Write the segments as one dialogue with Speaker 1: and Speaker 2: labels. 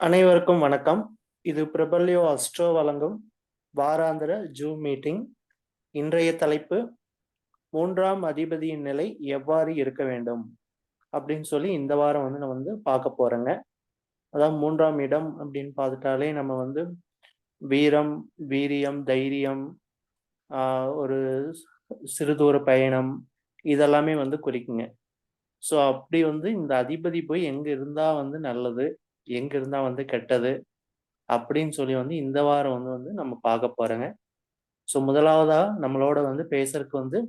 Speaker 1: அனைவருக்கும் வணக்கம். இது பிரபல்யோ அஸ்ட்ரோ வழங்கும் வாராந்திர ஜூம் மீட்டிங். இன்றைய தலைப்பு 3ஆம் அதிபதியின் நிலை எவ்வாறு இருக்க வேண்டும் அப்படின்னு சொல்லி இந்த வாரம் நம்ம பார்க்க போறோங்க. அதாவது 3ஆம் இடம் அப்படின்னு பார்த்துட்டாலே நம்ம வீரம், வீரியம், தைரியம், ஒரு சிறுதூர பயணம் இதெல்லாமே குறிக்குங்க. ஸோ அப்படி இந்த அதிபதி போய் எங்க இருந்தா நல்லது, எங்க இருந்தா கெட்டது அப்படின்னு சொல்லி இந்த வாரம் நம்ம பார்க்க போறோங்க. ஸோ முதலாவதா நம்மளோட பேசுறதுக்கு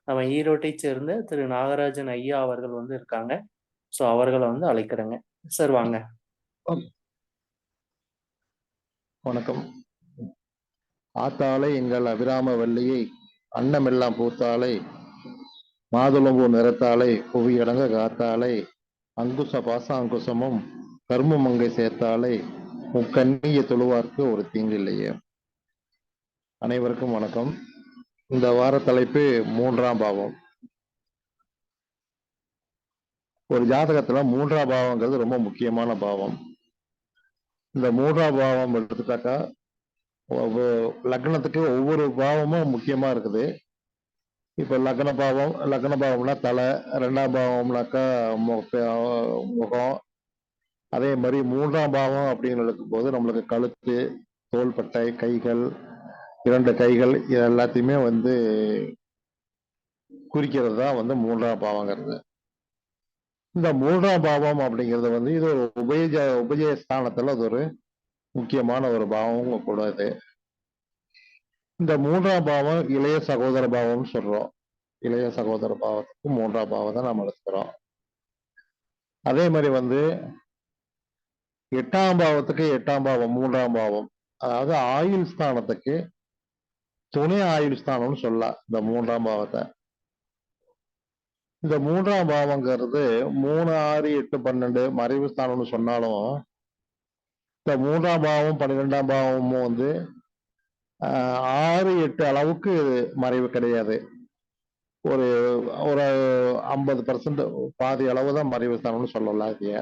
Speaker 1: நம்ம ஈரோட்டை சேர்ந்த திரு நாகராஜன் ஐயா அவர்கள் இருக்காங்க. ஸோ அவர்களை அழைக்கிறேங்க. சார் வாங்க.
Speaker 2: வணக்கம். ஆத்தாளை எங்கள் அபிராம வள்ளியை அன்னமெல்லாம் பூத்தாளை மாதுளம்பூ நிறத்தாளை புவியடங்க காத்தாளை அங்குச பாசாங்குசமும் கர்மமங்கை சேர்த்தாளை முக்கண்ணிய தொழுவார்க்கு ஒரு தீங்கில்லையே. அனைவருக்கும் வணக்கம். இந்த வார தலைப்பு 3ஆம் பாவம். ஒரு ஜாதகத்துல 3ஆம் பாவங்கிறது ரொம்ப முக்கியமான பாவம். இந்த 3ஆம் பாவம் எடுத்துட்டாக்கா லக்னத்துக்கு ஒவ்வொரு பாவமும் முக்கியமா இருக்குது. இப்ப லக்ன பாவம்னா தலை, 2ஆம் பாவம்னாக்கா முகம். அதே மாதிரி 3ஆம் பாவம் அப்படின்னு இருக்கும் போது நம்மளுக்கு கழுத்து, தோள்பட்டை, கைகள், 2 கைகள் இது எல்லாத்தையுமே குறிக்கிறது தான் 3ஆம் பாவங்கிறது. இந்த 3ஆம் பாவம் அப்படிங்கிறது இது ஒரு உபஜய ஸ்தானத்துல அது ஒரு முக்கியமான ஒரு பாவம் கூட. இது இந்த 3ஆம் பாவம் இளைய சகோதர பாவம்னு சொல்றோம். இளைய சகோதர பாவத்துக்கு 3ஆம் பாவம் தான் நம்ம எடுத்துக்கிறோம். அதே மாதிரி 8ஆம் பாவத்துக்கு 8ஆம் பாவம் 3ஆம் பாவம், அதாவது ஆயுள் ஸ்தானத்துக்கு துணை ஆயுள் ஸ்தானம்னு சொல்லலாம் இந்த 3ஆம் பாவத்தை. இந்த 3ஆம் பாவங்கிறது 3, 6, 8, 12 மறைவு ஸ்தானம்னு சொன்னாலும் இந்த 3ஆம் பாவம் 12ஆம் பாவமும் 6, 8 அளவுக்கு மறைவு கிடையாது. ஒரு ஒரு 50% பாதி அளவு தான் மறைவு ஸ்தானம்னு சொல்லலாம் இதைய.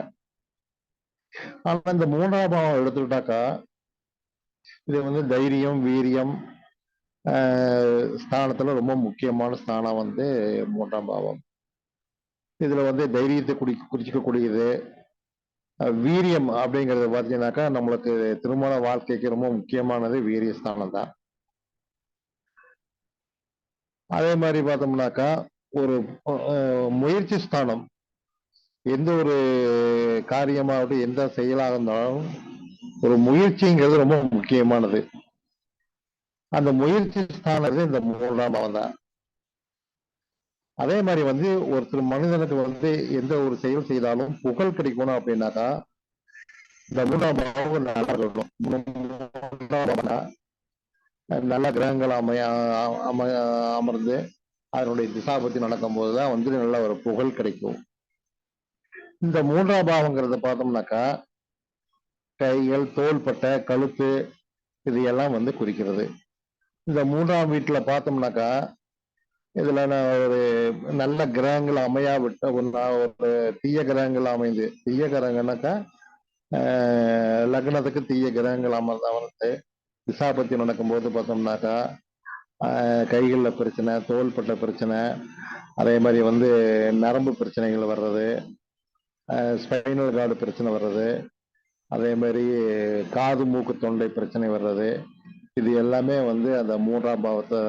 Speaker 2: ஆனா இந்த 3ஆம் பாவம் எடுத்துக்கிட்டாக்கா இது தைரியம், வீரியம் ஸ்தானத்துல ரொம்ப முக்கியமான ஸ்தானம் 3ஆம் பாவம். இதுல தைரியத்தை குறிக்கக்கூடியது. வீரியம் அப்படிங்கறது பாத்தீங்கன்னாக்கா நம்மளுக்கு திருமண வாழ்க்கைக்கு ரொம்ப முக்கியமானது வீரிய ஸ்தானம் தான். அதே மாதிரி பார்த்தோம்னாக்கா ஒரு முயற்சி ஸ்தானம். எந்த ஒரு காரியமாகட்டும், எந்த செயலாக இருந்தாலும் ஒரு முயற்சிங்கிறது ரொம்ப முக்கியமானது. அந்த முயற்சி ஸ்தானது இந்த 3ஆம் பாவம் தான். அதே மாதிரி ஒருத்தர் மனிதனுக்கு எந்த ஒரு செயல் செய்தாலும் புகழ் கிடைக்கணும் அப்படின்னாக்கா இந்த 3ஆம் பாவம் நல்லா இருக்கணும். நல்ல கிரகங்கள் அமர்ந்து அதனுடைய திசாபத்தி நடக்கும் போதுதான் நல்ல ஒரு புகழ் கிடைக்கும். இந்த 3ஆம் பாவங்கிறத பார்த்தோம்னாக்கா கைகள், தோள்பட்டை, கழுத்து இது எல்லாம் குறிக்கிறது. இந்த 3ஆம் வீட்டுல பார்த்தோம்னாக்கா இதுல ஒரு நல்ல கிரகங்கள் அமையா விட்ட ஒரு தீய கிரகங்கள் அமைந்து, தீய கிரகங்கள்னாக்கா லக்னத்துக்கு தீய கிரகங்கள் அமர்ந்து திசாபத்தி நடக்கும்போது பார்த்தோம்னாக்கா கைகளில் பிரச்சனை, தோள்பட்ட பிரச்சனை, அதே மாதிரி நரம்பு பிரச்சனைகள் வர்றது, ஸ்பைனல் கார்டு பிரச்சனை வர்றது, அதே மாதிரி காது மூக்கு தொண்டை பிரச்சனை வர்றது, இது எல்லாமே அந்த 3ஆம் பாவத்தை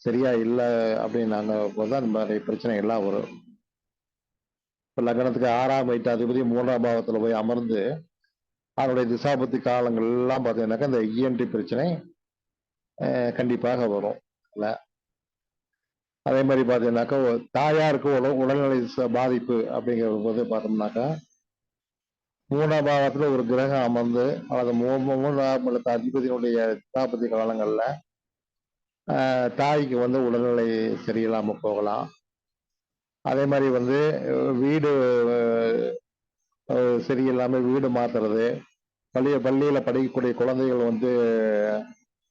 Speaker 2: சரியா இல்லை அப்படின்னாங்க போது அந்த மாதிரி பிரச்சனை எல்லாம் வரும். இப்போ லக்னத்துக்கு 6ஆம் வீட்டு அதிபதி 3ஆம் பாவத்துல போய் அமர்ந்து அதனுடைய திசாபத்தி காலங்கள் எல்லாம் பார்த்தீங்கன்னாக்கா இந்த இஎன்டி பிரச்சனை கண்டிப்பாக வரும். அதே மாதிரி பார்த்தீங்கன்னாக்கா தாயாருக்கு உடல்நிலை பாதிப்பு அப்படிங்கிற போது பார்த்தோம்னாக்கா 3ஆம் பாவத்துல ஒரு கிரகம் அமர்ந்து அல்லது 3ஆம் அதிபதியினுடைய திசாபத்தி காலங்கள்ல தாய்க்கு உடல்நிலை சரியில்லாம போகலாம். அதே மாதிரி வீடு சரியில்லாம வீடு மாத்துறது, பள்ளியில படிக்கக்கூடிய குழந்தைகள்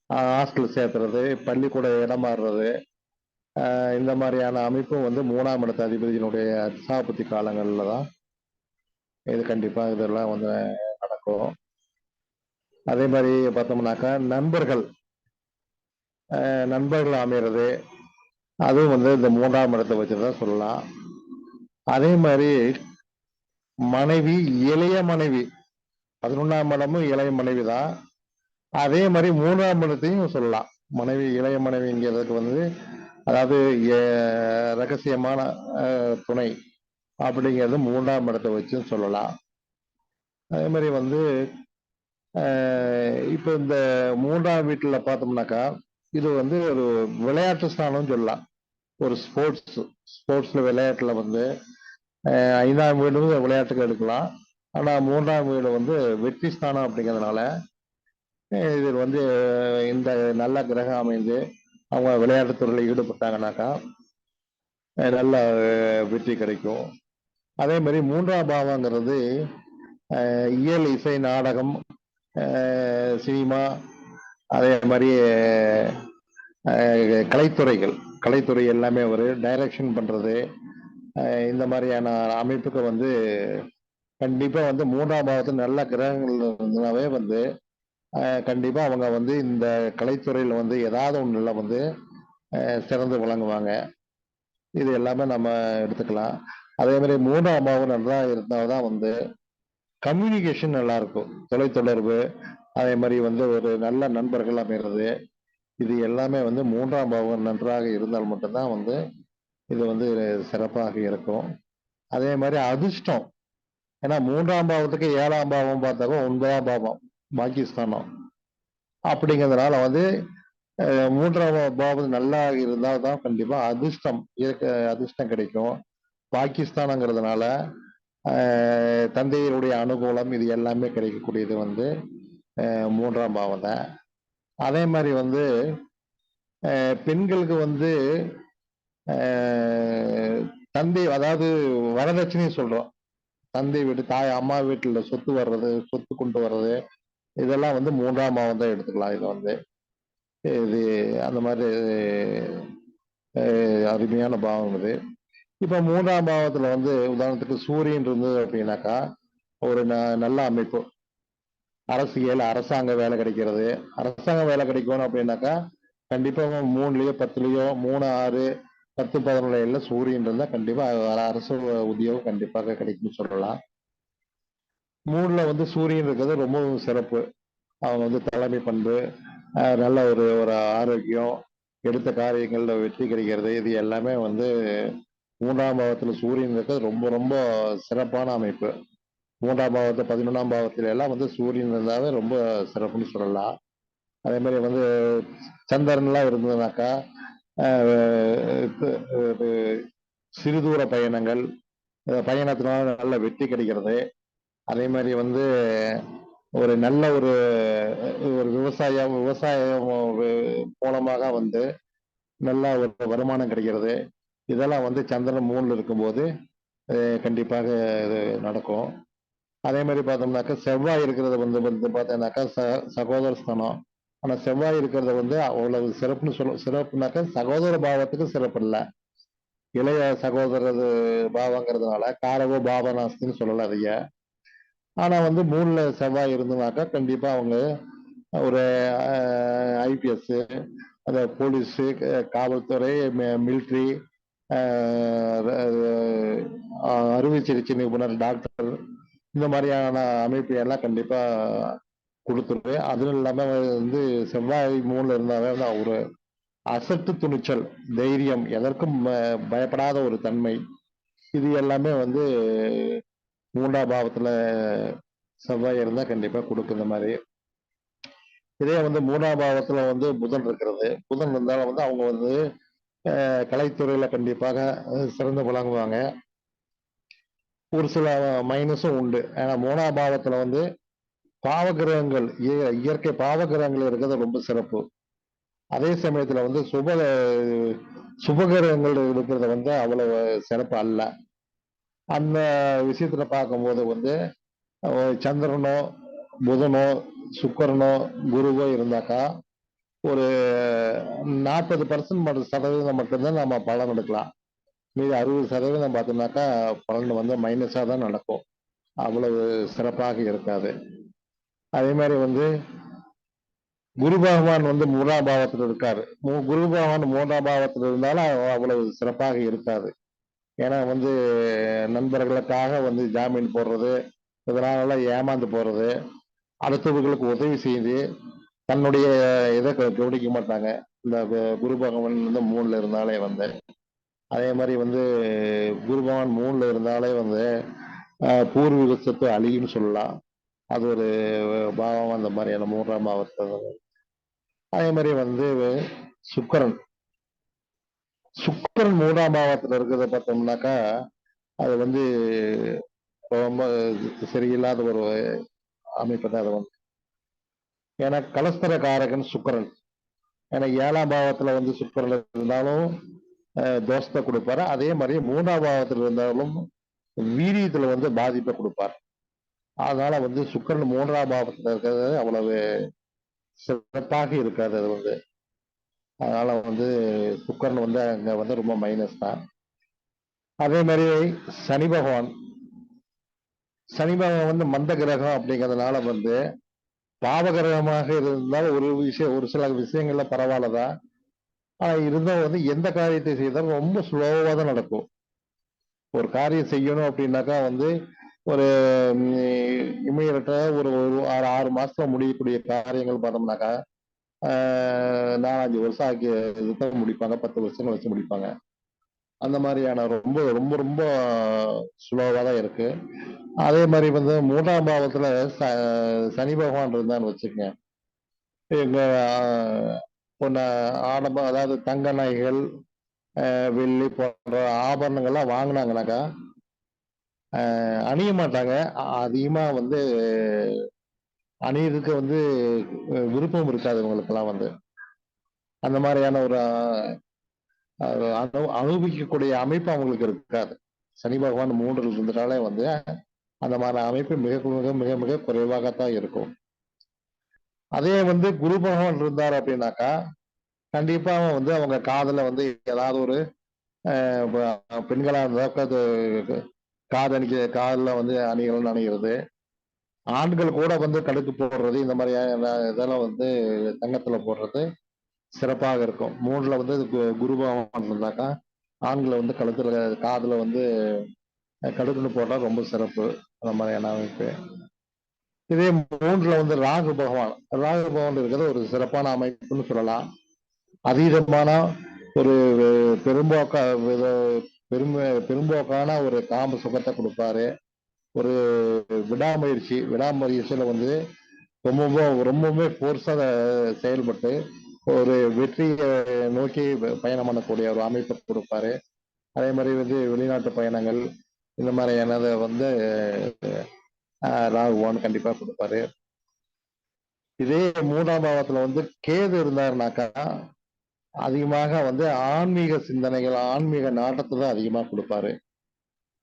Speaker 2: ஹாஸ்டல் சேர்த்துறது, பள்ளிக்கூட இடம் மாறுறது, இந்த மாதிரியான அமைப்பும் 3ஆம் இடத்து அதிபதியினுடைய திசாபத்தி காலங்கள்ல தான் இது கண்டிப்பா இதெல்லாம் இருக்கும். அதே மாதிரி பார்த்தோம்னாக்கா நண்பர்கள் அமைகிறது, அதுவும் வந்து இந்த 3ஆம் இடத்தை வச்சுதான் சொல்லலாம். அதே மாதிரி மனைவி, இளைய மனைவி, 11ஆம் இடமும் இளைய மனைவி தான். அதே மாதிரி 3ஆம் இடத்தையும் சொல்லலாம். மனைவி, இளைய மனைவிங்கிறதுக்கு வந்து அதாவது ரகசியமான துணை அப்படிங்கிறது 3ஆம் இடத்தை வச்சும் சொல்லலாம். அதே மாதிரி வந்து இப்போ இந்த 3ஆம் வீட்டுல பார்த்தோம்னாக்கா இது வந்து ஒரு விளையாட்டு ஸ்தானம் சொல்லலாம். ஒரு ஸ்போர்ட்ஸ்ல விளையாட்டுல வந்து 5ஆம் வீடு விளையாட்டுக்கு எடுக்கலாம். ஆனா 3ஆம் வீடு வந்து வெற்றி ஸ்தானம் அப்படிங்கிறதுனால இது வந்து இந்த நல்ல கிரகம் அமைந்து அவங்க விளையாட்டுத் துறையில ஈடுபட்டாங்கன்னாக்கா நல்ல வெற்றி கிடைக்கும். அதே மாதிரி 3ஆம் பாவங்கிறது இயல், இசை, நாடகம், சினிமா, அதே மாதிரி கலைத்துறை எல்லாமே ஒரு டைரக்ஷன் பண்றது, இந்த மாதிரியான அமைப்புக்கு வந்து கண்டிப்பா வந்து 3ஆம் பாவத்தில் நல்ல கிரகங்கள் இருந்தாவே வந்து கண்டிப்பா அவங்க வந்து இந்த கலைத்துறையில வந்து ஏதாவது ஒண்ணுல வந்து சிறந்து விளங்குவாங்க. இது எல்லாமே நம்ம எடுத்துக்கலாம். அதே மாதிரி 3ஆம் பாவம் நல்லா இருந்தால்தான் வந்து கம்யூனிகேஷன் நல்லா இருக்கும். தொலைத்தொடர்பு, அதே மாதிரி வந்து ஒரு நல்ல நண்பர்கள் அமைகிறது, இது எல்லாமே வந்து 3ஆம் பாவம் நன்றாக இருந்தால் மட்டும்தான் வந்து இது வந்து சிறப்பாக இருக்கும். அதே மாதிரி அதிர்ஷ்டம், ஏன்னா 3ஆம் பாவத்துக்கு 7ஆம் பாவம் பார்த்தாக்கா 9ஆம் பாவம் பாக்கியஸ்தானம் அப்படிங்கிறதுனால வந்து 3ஆம் பாவம் நல்லா இருந்தால் தான் கண்டிப்பா அதிர்ஷ்டம் கிடைக்கும். பாகிஸ்தானங்கிறதுனால தந்தையருடைய அனுகூலம் இது எல்லாமே கிடைக்கக்கூடியது வந்து 3ஆம் பாவம் தான். அதே மாதிரி வந்து பெண்களுக்கு வந்து தந்தை, அதாவது வரதட்சணை சொல்றோம், தந்தை வீடு, அம்மா வீட்டுல சொத்து கொண்டு வர்றது, இதெல்லாம் வந்து 3ஆம் பாவம் தான் எடுத்துக்கலாம். இது வந்து இது அந்த மாதிரி அருமையான பாவம் இது. இப்ப 3ஆம் பாவத்துல வந்து உதாரணத்துக்கு சூரியன் இருந்தது அப்படின்னாக்கா ஒரு நல்ல அமைப்பு. அரசாங்க வேலை கிடைக்கிறது. அரசாங்க வேலை கிடைக்கணும் அப்படின்னாக்கா கண்டிப்பா 3லயோ 10லயோ 3, 6, 10, 11 சூரியன் இருந்தா கண்டிப்பா அரசு உத்தியோகம் கண்டிப்பாக கிடைக்கும்னு சொல்லலாம். 3ல வந்து சூரியன் இருக்கிறது ரொம்பவும் சிறப்பு. அவங்க வந்து தலைமை பண்பு, நல்ல ஒரு ஒரு ஆரோக்கியம், எடுத்த காரியங்கள்ல வெற்றி கிடைக்கிறது, இது எல்லாமே வந்து 3ஆம் பாவத்துல சூரியன் இருக்கிறது ரொம்ப ரொம்ப சிறப்பான அமைப்பு. 3ஆம் பாவத்தை 11ஆம் பாவத்துல எல்லாம் வந்து சூரியன் இருந்தாவே ரொம்ப சிறப்புன்னு சொல்லலாம். அதே மாதிரி வந்து சந்திரன்லாம் இருந்ததுனாக்கா சிறுதூர பயணத்தினால நல்ல வெற்றி கிடைக்கிறது. அதே மாதிரி வந்து ஒரு நல்ல ஒரு விவசாயம் மூலமாக வந்து நல்ல ஒரு வருமானம் கிடைக்கிறது. இதெல்லாம் வந்து சந்திரன் 3ல இருக்கும்போது கண்டிப்பாக இது நடக்கும். அதே மாதிரி பார்த்தோம்னாக்கா செவ்வாய் இருக்கிறது வந்து பார்த்தோம்னாக்கா சகோதர ஸ்தானம். ஆனா செவ்வாய் இருக்கிறது வந்து அவ்வளவு சிறப்புனாக்கா சகோதர பாவத்துக்கு சிறப்பு இல்லை. இளைய சகோதர பாவங்கிறதுனால காரகோ பாவனாஸ்தின்னு சொல்லலாம் அதைய. ஆனா வந்து 3ல செவ்வாய் இருந்ததுனாக்கா கண்டிப்பா அவங்க ஒரு ஐபிஎஸ், அந்த போலீஸ், காவல்துறை, மிலிட்ரி, அறுவை சிகிச்சை நிபுணர், டாக்டர், இந்த மாதிரியான அமைப்பு எல்லாம் கண்டிப்பா கொடுத்துரு. அதுவும் இல்லாம வந்து செவ்வாய் 3ல இருந்தாவே வந்து ஒரு அசட்டு துணிச்சல், தைரியம், எதற்கும் பயப்படாத ஒரு தன்மை, இது எல்லாமே வந்து 3ஆம் பாவத்துல செவ்வாய் இருந்தா கண்டிப்பா கொடுக்கும் இந்த மாதிரி. இதே வந்து 3ஆம் பாவத்துல வந்து புதன் இருந்தாலும் வந்து அவங்க வந்து கலைத்துறையில கண்டிப்பாக சிறந்து விளங்குவாங்க. ஒரு சில மைனஸும் உண்டு. ஏன்னா 3ஆம் பாவத்துல வந்து பாவகிரகங்கள், இயற்கை பாவகிரகங்கள் இருக்கிறது ரொம்ப சிறப்பு. அதே சமயத்துல வந்து சுபகிரகங்கள் இருக்கிறது வந்து அவ்வளவு சிறப்பு அல்ல. அந்த விஷயத்துல பார்க்கும்போது வந்து சந்திரனோ, புதனோ, சுக்கரனோ, குருவோ இருந்தாக்கா ஒரு 40% மட்டும்தான் நம்ம பலன் எடுக்கலாம். மீது 60% பார்த்தோம்னாக்கா பலன் வந்து மைனஸா தான் நடக்கும். அவ்வளவு சிறப்பாக இருக்காது. அதே மாதிரி வந்து குரு பகவான் வந்து 3ஆம் பாவத்தில் இருக்காரு. குரு பகவான் 3ஆம் பாவத்தில் இருந்தாலும் அவ்வளவு சிறப்பாக இருக்காது. ஏன்னா வந்து நண்பர்களுக்காக வந்து ஜாமீன் போடுறது, இதனால ஏமாந்து போறது, அடுத்தவர்களுக்கு உதவி செய்து தன்னுடைய இதை கவனிக்க மாட்டாங்க. இந்த குரு பகவான் வந்து 3ல இருந்தாலே வந்து அதே மாதிரி வந்து குரு பகவான் 3ல இருந்தாலே வந்து பூர்வீக சொத்து அழியும்னு சொல்லலாம். அது ஒரு பாவம் அந்த மாதிரியான 3ஆம் பாவத்தில். அதே மாதிரி வந்து சுக்கிரன் சுக்கிரன் 3ஆம் பாவத்தில் இருக்கிறத பார்த்தோம்னாக்கா அது வந்து ரொம்ப சரியில்லாத ஒரு அமைப்பு தான் அது வந்து. ஏன்னா கலஸ்தர காரகன் சுக்கிரன். ஏன்னா 7ஆம் பாவத்துல வந்து சுக்கிரன் இருந்தாலும் தோஷத்தை கொடுப்பாரு. அதே மாதிரி 3ஆம் பாவத்தில் இருந்தாலும் வீரியத்துல வந்து பாதிப்பை கொடுப்பார். அதனால வந்து சுக்கிரன் 3ஆம் பாவத்துல இருக்கிறது அவ்வளவு சிறப்பாக இருக்காது அது வந்து. அதனால வந்து சுக்கிரன் வந்து அங்க வந்து ரொம்ப மைனஸ் தான். அதே மாதிரி சனி பகவான் சனி பகவான் வந்து மந்த கிரகம் அப்படிங்கிறதுனால வந்து பாவகிரகமாக இருந்தால் ஒரு சில விஷயங்கள்ல பரவாயில்லதான். ஆனா இருந்தும் வந்து எந்த காரியத்தை செய்தாலும் ரொம்ப ஸ்லோவா தான் நடக்கும். ஒரு காரியம் செய்யணும் அப்படின்னாக்கா வந்து ஒரு இமீடியட்டா ஒரு ஒரு 6 மாசத்துல முடியக்கூடிய காரியங்கள் பார்த்தோம்னாக்கா 4-5 வருஷம் ஆக்கி இதுதான் முடிப்பாங்க. 10 வருஷங்கள் வச்சு முடிப்பாங்க. அந்த மாதிரியான ரொம்ப ரொம்ப ரொம்ப ஸ்லோவா தான் இருக்கு. அதே மாதிரி வந்து 3ஆம் பாவத்துல சனி பகவான் இருந்தான்னு வச்சுக்கங்க. எங்க பொண்ண அதாவது தங்க நகைகள், வெள்ளி போன்ற ஆபரணங்கள்லாம் வாங்கினாங்கனாக்கா அணிய மாட்டாங்க. அதிகமா வந்து அணியறதுக்கு வந்து விருப்பம் இருக்காது இவங்களுக்கெல்லாம் வந்து. அந்த மாதிரியான ஒரு அனுபவிக்கக்கூடிய அமைப்பு அவங்களுக்கு இருக்காது. சனி பகவான் 3ல் இருந்தனாலே வந்து அந்த மாதிரி அமைப்பு மிக மிக மிக மிக குறைவாகத்தான் இருக்கும். அதே வந்து குரு பகவான் இருந்தார் அப்படின்னாக்கா கண்டிப்பா வந்து அவங்க காதுல வந்து ஏதாவது ஒரு பெண்களா இருந்தா காதல வந்து அணிகள் அணிகிறது, ஆண்கள் கூட வந்து கடுக்கு போடுறது, இந்த மாதிரி இதெல்லாம் வந்து தங்கத்துல போடுறது சிறப்பாக இருக்கும். 3ல வந்து குரு பகவான் இருந்தாக்கா ஆண்களை வந்து கழுத்துல காதுல வந்து கடுக்குன்னு போட்டா ரொம்ப சிறப்பு. அந்த மாதிரியான அமைப்பு. இதே 3ல வந்து ராகு பகவான் இருக்கிறது ஒரு சிறப்பான அமைப்புன்னு சொல்லலாம். அதீதமான ஒரு பெரும்போக்கா பெரும்போக்கான ஒரு காம சுகத்தை கொடுப்பாரு. ஒரு விடாமுயற்சியில வந்து ரொம்ப ரொம்பவுமே போர்ஸா செயல்பட்டு ஒரு வெற்றியை நோக்கி பயணம் பண்ணக்கூடிய ஒரு அமைப்பை கொடுப்பாரு. அதே மாதிரி வந்து வெளிநாட்டு பயணங்கள் இந்த மாதிரியானதை வந்து ராகுவான் கண்டிப்பா கொடுப்பாரு. இதே 3ஆம் பாவத்துல வந்து கேது இருந்தாருனாக்கா அதிகமாக வந்து ஆன்மீக சிந்தனைகள், ஆன்மீக நாட்டத்தை தான் அதிகமா கொடுப்பாரு.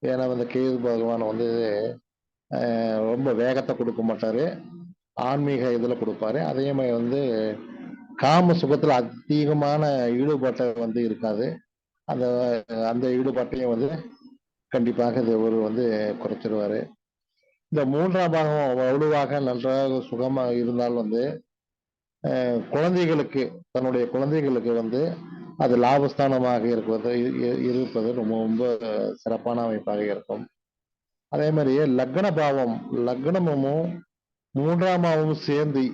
Speaker 2: ஏன்னா வந்து கேது பகவான் வந்து ரொம்ப வேகத்தை கொடுக்க மாட்டாரு. ஆன்மீக இதுல கொடுப்பாரு. அதே மாதிரி வந்து காம சுகத்துல அதிகமான ஈடுபாட்டை வந்து இருக்காது. அந்த அந்த ஈடுபாட்டையும் வந்து கண்டிப்பாக இது ஒரு வந்து குறைச்சிருவாரு. இந்த 3ஆம் பாகம் வலுவாக நன்றாக சுகமா இருந்தால் வந்து குழந்தைகளுக்கு தன்னுடைய குழந்தைகளுக்கு வந்து அது லாபஸ்தானமாக இருப்பது ரொம்ப ரொம்ப சிறப்பான அமைப்பாக இருக்கும். அதே மாதிரியே லக்னமும் 3ஆம் பாவமும் சேர்ந்து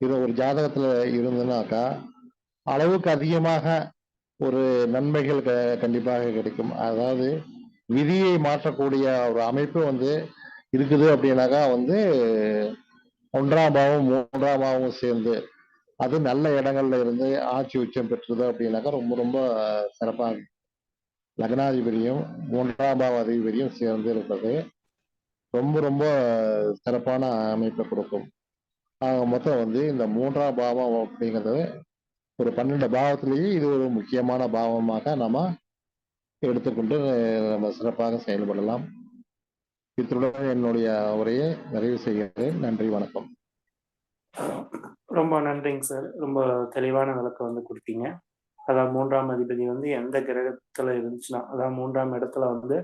Speaker 2: இது ஒரு ஜாதகத்துல இருந்ததுனாக்கா அளவுக்கு அதிகமாக ஒரு நன்மைகள் கண்டிப்பாக கிடைக்கும். அதாவது விதியை மாற்றக்கூடிய ஒரு அமைப்பு வந்து இருக்குது அப்படின்னாக்கா வந்து 1ஆம் பாவம் 3ஆம் பாவமும் சேர்ந்து அது நல்ல இடங்கள்ல இருந்து ஆட்சி உச்சம் பெற்றது அப்படின்னாக்கா ரொம்ப ரொம்ப சிறப்பாக லக்னாதிபதியும் 3ஆம் பாவ அதிபதியும் சேர்ந்து இருப்பது ரொம்ப ரொம்ப சிறப்பான அமைப்பை கொடுக்கும். மொத்தம் வந்து இந்த 3ஆம் பாவம் அப்படிங்கிறது ஒரு 12 பாவத்திலேயே இது ஒரு முக்கியமான பாவமாக நம்ம எடுத்துக்கொண்டு நம்ம சிறப்பாக செயல்படலாம். இத்துடன் என்னுடைய உரையை நிறைவு செய்கிறேன். நன்றி, வணக்கம்.
Speaker 1: ரொம்ப நன்றிங்க சார். ரொம்ப தெளிவான விளக்கம் வந்து கொடுத்தீங்க. அதாவது 3ஆம் அதிபதி வந்து எந்த கிரகத்துல இருந்துச்சுன்னா, அதாவது 3ஆம் இடத்துல வந்து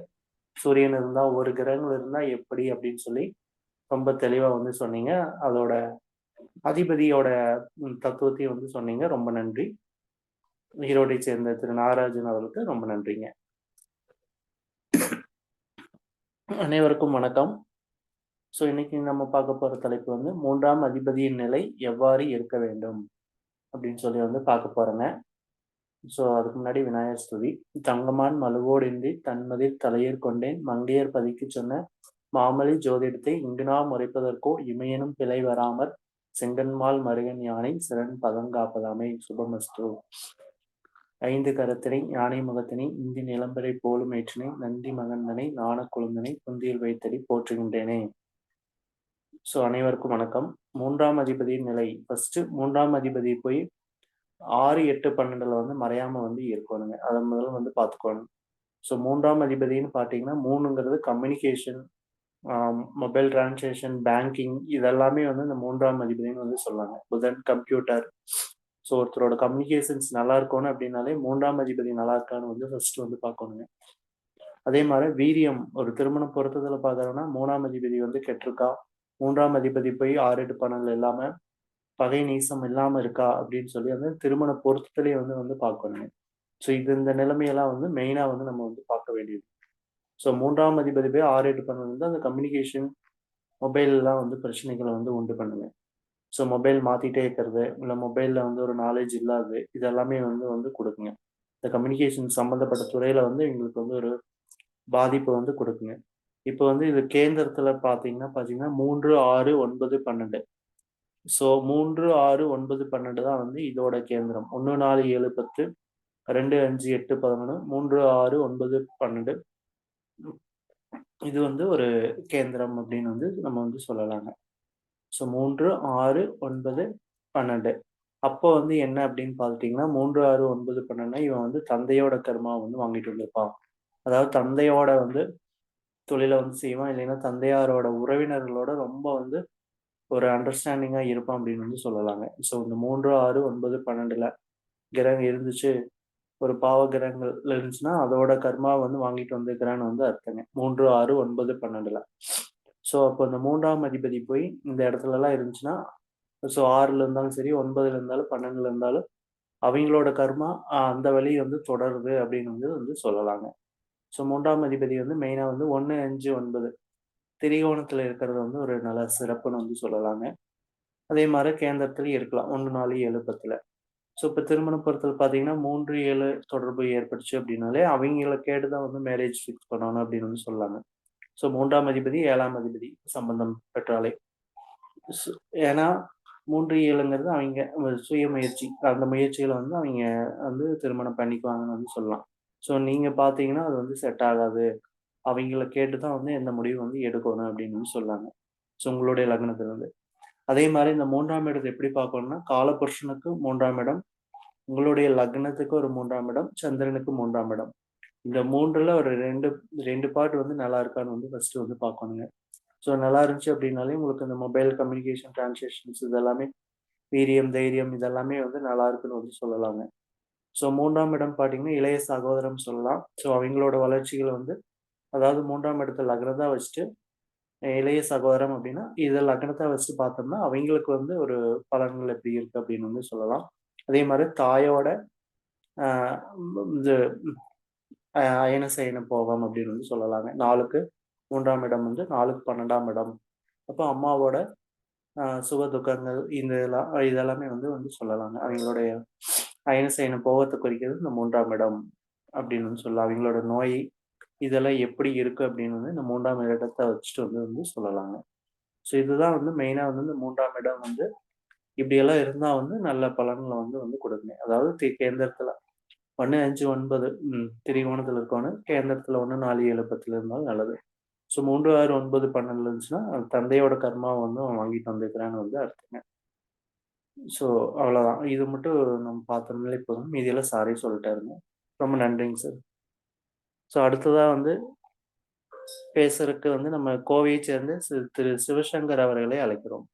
Speaker 1: சூரியன் இருந்தா, ஒரு கிரகங்கள் இருந்தா எப்படி அப்படின்னு சொல்லி ரொம்ப தெளிவா வந்து சொன்னீங்க. அதோட அதிபதியோட தத்துவத்தையும் வந்து சொன்னீங்க. ரொம்ப நன்றி. ஈரோடை சேர்ந்த திரு நாகராஜன் அவர்களுக்கு ரொம்ப நன்றிங்க. அனைவருக்கும் வணக்கம். ஸோ இன்னைக்கு நம்ம பார்க்க போற தலைப்பு வந்து 3ஆம் அதிபதியின் நிலை எவ்வாறு இருக்க வேண்டும் அப்படின்னு சொல்லி வந்து பார்க்க போறோங்க. ஸோ அதுக்கு முன்னாடி விநாயகர் ஸ்துதி. தங்கமான் மழுவோடின்றி தன்மதில் தலையீர் கொண்டேன் மங்கையர் பதிக்குச் சொன்ன மாமலி ஜோதிடத்தை இங்குநா முறைப்பதற்கோ இமையெனும் பிழை வராமற் செங்கண்மால் மருகன் யானை சிறன் பதங்காப்பதாமே. சுபமஸ்து. 5 கரத்தினை யானை முகத்தினை இந்தி நிலம்பரை போலும் ஏற்றினை நந்தி மகந்தனை நாணக் கொழுந்தனை குந்தியில் வைத்தடி போற்றுகின்றேனே. ஸோ அனைவருக்கும் வணக்கம். 3ஆம் அதிபதியின் நிலை. ஃபர்ஸ்ட் 3ஆம் அதிபதி போய் 6, 8, 12ல வந்து மறையாம வந்து இருக்கணுங்க. அதை முதல்ல வந்து பார்த்துக்கணும். ஸோ 3ஆம் அதிபதினு பார்த்தீங்கன்னா 3ங்கிறது கம்யூனிகேஷன், மொபைல் டிரான்சாக்ஷன், பேங்கிங் இதெல்லாமே வந்து இந்த 3ஆம் அதிபதினு வந்து சொல்லாங்க. புதன் கம்ப்யூட்டர். ஸோ ஒருத்தரோட கம்யூனிகேஷன்ஸ் நல்லா இருக்கணும் அப்படின்னாலே 3ஆம் அதிபதி நல்லா இருக்கான்னு வந்து ஃபர்ஸ்ட் வந்து பார்க்கணுங்க. அதே மாதிரி வீரியம், ஒரு திருமண பொருத்தத்துல பார்க்கறோம்னா 3ஆம் அதிபதி வந்து கெட்டிருக்கா, 3ஆம் அதிபதி போய் 6, 8, 12 இல்லாம பகை நீசம் இல்லாம இருக்கா அப்படின்னு சொல்லி வந்து திருமண பொருத்தத்திலேயே வந்து வந்து பார்க்கணுங்க. ஸோ இந்த நிலைமையெல்லாம் வந்து மெயினா வந்து நம்ம வந்து பார்க்க வேண்டியது. ஸோ 3ஆம் அதிபதி போய் 6, 8, 12 வந்து அந்த கம்யூனிகேஷன், மொபைல்லாம் வந்து பிரச்சனைகளை வந்து உண்டு பண்ணுங்க. ஸோ மொபைல் மாத்திட்டே இருக்கிறது, இல்லை மொபைல்ல வந்து ஒரு நாலேஜ் இல்லாதது, இதெல்லாமே வந்து வந்து கொடுக்குங்க. இந்த கம்யூனிகேஷன் சம்பந்தப்பட்ட துறையில வந்து எங்களுக்கு வந்து ஒரு பாதிப்பு வந்து கொடுக்குங்க. இப்போ வந்து இது கேந்திரத்துல பார்த்தீங்கன்னா 3, 6, 9, 12. ஸோ 3, 6, 9, 12 தான் வந்து இதோட கேந்திரம். 1, 4, 7, 10, 2, 5, 8, 11, 3, 6, 9, 12. இது வந்து ஒரு கேந்திரம் அப்படின்னு வந்து நம்ம வந்து சொல்லலாங்க. ஸோ 3, 6, 9, 12. அப்போ வந்து என்ன அப்படின்னு பார்த்துட்டீங்கன்னா 3, 6, 9, 12 இவன் வந்து தந்தையோட கர்மா வந்து வாங்கிட்டு வந்திருப்பான். அதாவது தந்தையோட வந்து தொழிலை வந்து செய்வான். இல்லைன்னா தந்தையாரோட உறவினர்களோட ரொம்ப வந்து ஒரு அண்டர்ஸ்டாண்டிங்கா இருப்பான் அப்படின்னு வந்து சொல்லலாங்க. ஸோ இந்த 3, 6, 9, 12ல கிரகம் இருந்துச்சு, ஒரு பாவ கிரகங்கள் இருந்துச்சுன்னா அதோட கர்மா வந்து வாங்கிட்டு வந்திருக்கிறான்னு வந்து அர்த்தங்க. 3, 6, 9, 12ல. ஸோ அப்போ இந்த 3ஆம் அதிபதி போய் இந்த இடத்துல எல்லாம் இருந்துச்சுன்னா, ஸோ 6ல இருந்தாலும் சரி, 9ல இருந்தாலும், 12ல இருந்தாலும் அவங்களோட கர்மா அந்த வழி வந்து தொடருது அப்படின்னு வந்து சொல்லலாங்க. ஸோ 3ஆம் அதிபதி வந்து மெயினா வந்து 1, 5, 9 திரிகோணத்துல இருக்கிறது வந்து ஒரு நல்ல சிறப்புன்னு வந்து சொல்லலாங்க. அதே மாதிரி கேந்திரத்திலயும் இருக்கலாம் 1, 4, 7, 10ல. ஸோ இப்போ திருமண பொருத்தல் பார்த்தீங்கன்னா 3, 7 தொடர்பு ஏற்பட்டுச்சு அப்படின்னாலே அவங்கள கேட்டுதான் வந்து மேரேஜ் ஃபிக்ஸ் பண்ணணும் அப்படின்னு வந்து சொல்லலாங்க. ஸோ 3ஆம் அதிபதி 7ஆம் அதிபதி சம்பந்தம் பெற்றாலே. ஏன்னா 3, 7ங்கிறது அவங்க சுய முயற்சி, அந்த முயற்சிகளை வந்து அவங்க வந்து திருமணம் பண்ணிக்குவாங்கன்னு வந்து சொல்லலாம். ஸோ நீங்க பார்த்தீங்கன்னா அது வந்து செட் ஆகாது, அவங்கள கேட்டுதான் வந்து எந்த முடிவு வந்து எடுக்கணும் அப்படின்னு வந்து சொல்லாங்க. ஸோ உங்களுடைய லக்னத்திலிருந்து. அதே மாதிரி இந்த 3ஆம் இடத்தை எப்படி பார்க்கணும்னா, காலபுருஷனுக்கு 3ஆம் இடம், உங்களுடைய லக்னத்துக்கு ஒரு 3ஆம் இடம், சந்திரனுக்கு 3ஆம் இடம். இந்த 3ல ஒரு 2 பார்ட் வந்து நல்லா இருக்கான்னு வந்து ஃபர்ஸ்ட் வந்து பார்க்கணுங்க. ஸோ நல்லா இருந்துச்சு அப்படின்னாலே உங்களுக்கு இந்த மொபைல் கம்யூனிகேஷன் டிரான்சாக்ஷன்ஸ் இதெல்லாமே வீரியம், தைரியம் இதெல்லாமே வந்து நல்லா இருக்குன்னு வந்து சொல்லலாங்க. ஸோ 3ஆம் இடம் பார்த்தீங்கன்னா இளைய சகோதரம் சொல்லலாம். ஸோ அவங்களோட வளர்ச்சிகள் வந்து, அதாவது 3ஆம் இடத்துல லக்னதா வச்சுட்டு இளைய சகோதரம் அப்படின்னா, இத லக்னத்த வச்சு பார்த்தோம்னா, அவங்களுக்கு வந்து ஒரு பலன்கள் எப்படி இருக்கு அப்படின்னு வந்து சொல்லலாம். அதே மாரி தாயோட அ இது அயன சயன போகம் அப்படின்னு வந்து சொல்லலாங்க. 4க்கு 3ஆம் இடம் வந்து 4க்கு 12ஆம் இடம். அப்போ அம்மாவோட சுக துக்கங்கள் இதெல்லாமே வந்து சொல்லலாங்க. அவங்களுடைய அயன சயன போகத்த குறிக்கிறது இந்த 3ஆம் இடம் அப்படின்னு வந்து சொல்லலாம். அவங்களோட நோய் இதெல்லாம் எப்படி இருக்கு அப்படின்னு வந்து இந்த 3ஆம் இடத்த வச்சுட்டு வந்து சொல்லலாங்க. ஸோ இதுதான் வந்து மெயினா வந்து இந்த 3ஆம் இடம் வந்து இப்படியெல்லாம் இருந்தா வந்து நல்ல பலன்கள வந்து கொடுக்குங்க. அதாவது கேந்திரத்துல 1, 5, 9 திரிகோணத்துல இருக்கவனு கேந்திரத்துல 1, 4, 7, 10ல இருந்தாலும் நல்லது. ஸோ 3, 6, 9, 12ல இருந்துச்சுன்னா தந்தையோட கர்மாவ வந்து அவன் வாங்கிட்டு வந்திருக்கிறான்னு வந்து அர்த்தங்க. ஸோ அவ்வளோதான். இது மட்டும் நம்ம பார்த்தோம்னாலே போதும். மீதியெல்லாம் சாரி சொல்லிட்டாருங்க. ரொம்ப நன்றிங்க சார். ஸோ அடுத்ததா வந்து பேசுறதுக்கு வந்து நம்ம கோவையைச் சேர்ந்த திரு சிவசங்கர் அவர்களை அழைக்கிறோம்.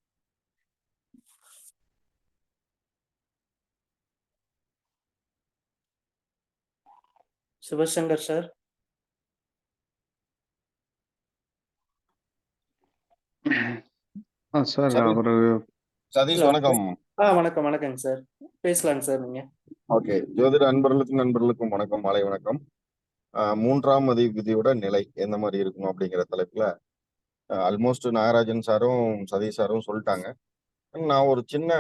Speaker 1: சிவசங்கர் சார்.
Speaker 3: சார்
Speaker 4: சதீஷ்
Speaker 3: அவரு
Speaker 4: சதீஷ்
Speaker 1: இல்ல
Speaker 4: வணக்கம்.
Speaker 1: வணக்கம் வணக்கங்க சார். பேசலாங்க சார் நீங்க.
Speaker 4: ஓகே, ஜோதிட நண்பர்களுக்கும் வணக்கம், மாலை வணக்கம். மூன்றாம் அதிபதியோட நிலை எந்த மாதிரி இருக்கணும் அப்படிங்கிற தலைப்புல ஆல்மோஸ்ட் நாகராஜன் சாரும் சதீஷ் சாரும் சொல்லிட்டாங்க. நான் ஒரு சின்ன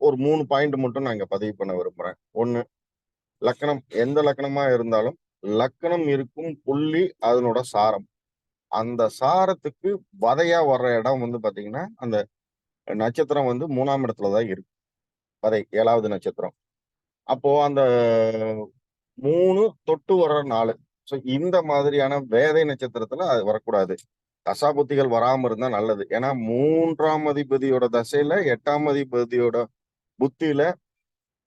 Speaker 4: ஒரு 3 பாயிண்ட் மட்டும் நான் இங்க பதிவு பண்ண விரும்புறேன். ஒண்ணு, லக்கணம் எந்த லக்கணமா இருந்தாலும் லக்கணம் இருக்கும் புள்ளி அதனோட சாரம். அந்த சாரத்துக்கு வதையா வர்ற இடம் வந்து பாத்தீங்கன்னா அந்த நட்சத்திரம் வந்து 3ஆம் இடத்துலதான் இருக்கு. வதை 7வது நட்சத்திரம். அப்போ அந்த 3 தொட்டு வர்ற 4. ஸோ இந்த மாதிரியான வேதை நட்சத்திரத்துல அது வரக்கூடாது. தசாபுத்திகள் வராம இருந்தா நல்லது. ஏன்னா 3ஆம் அதிபதியோட தசையில 8ஆம் அதிபதியோட புத்தியில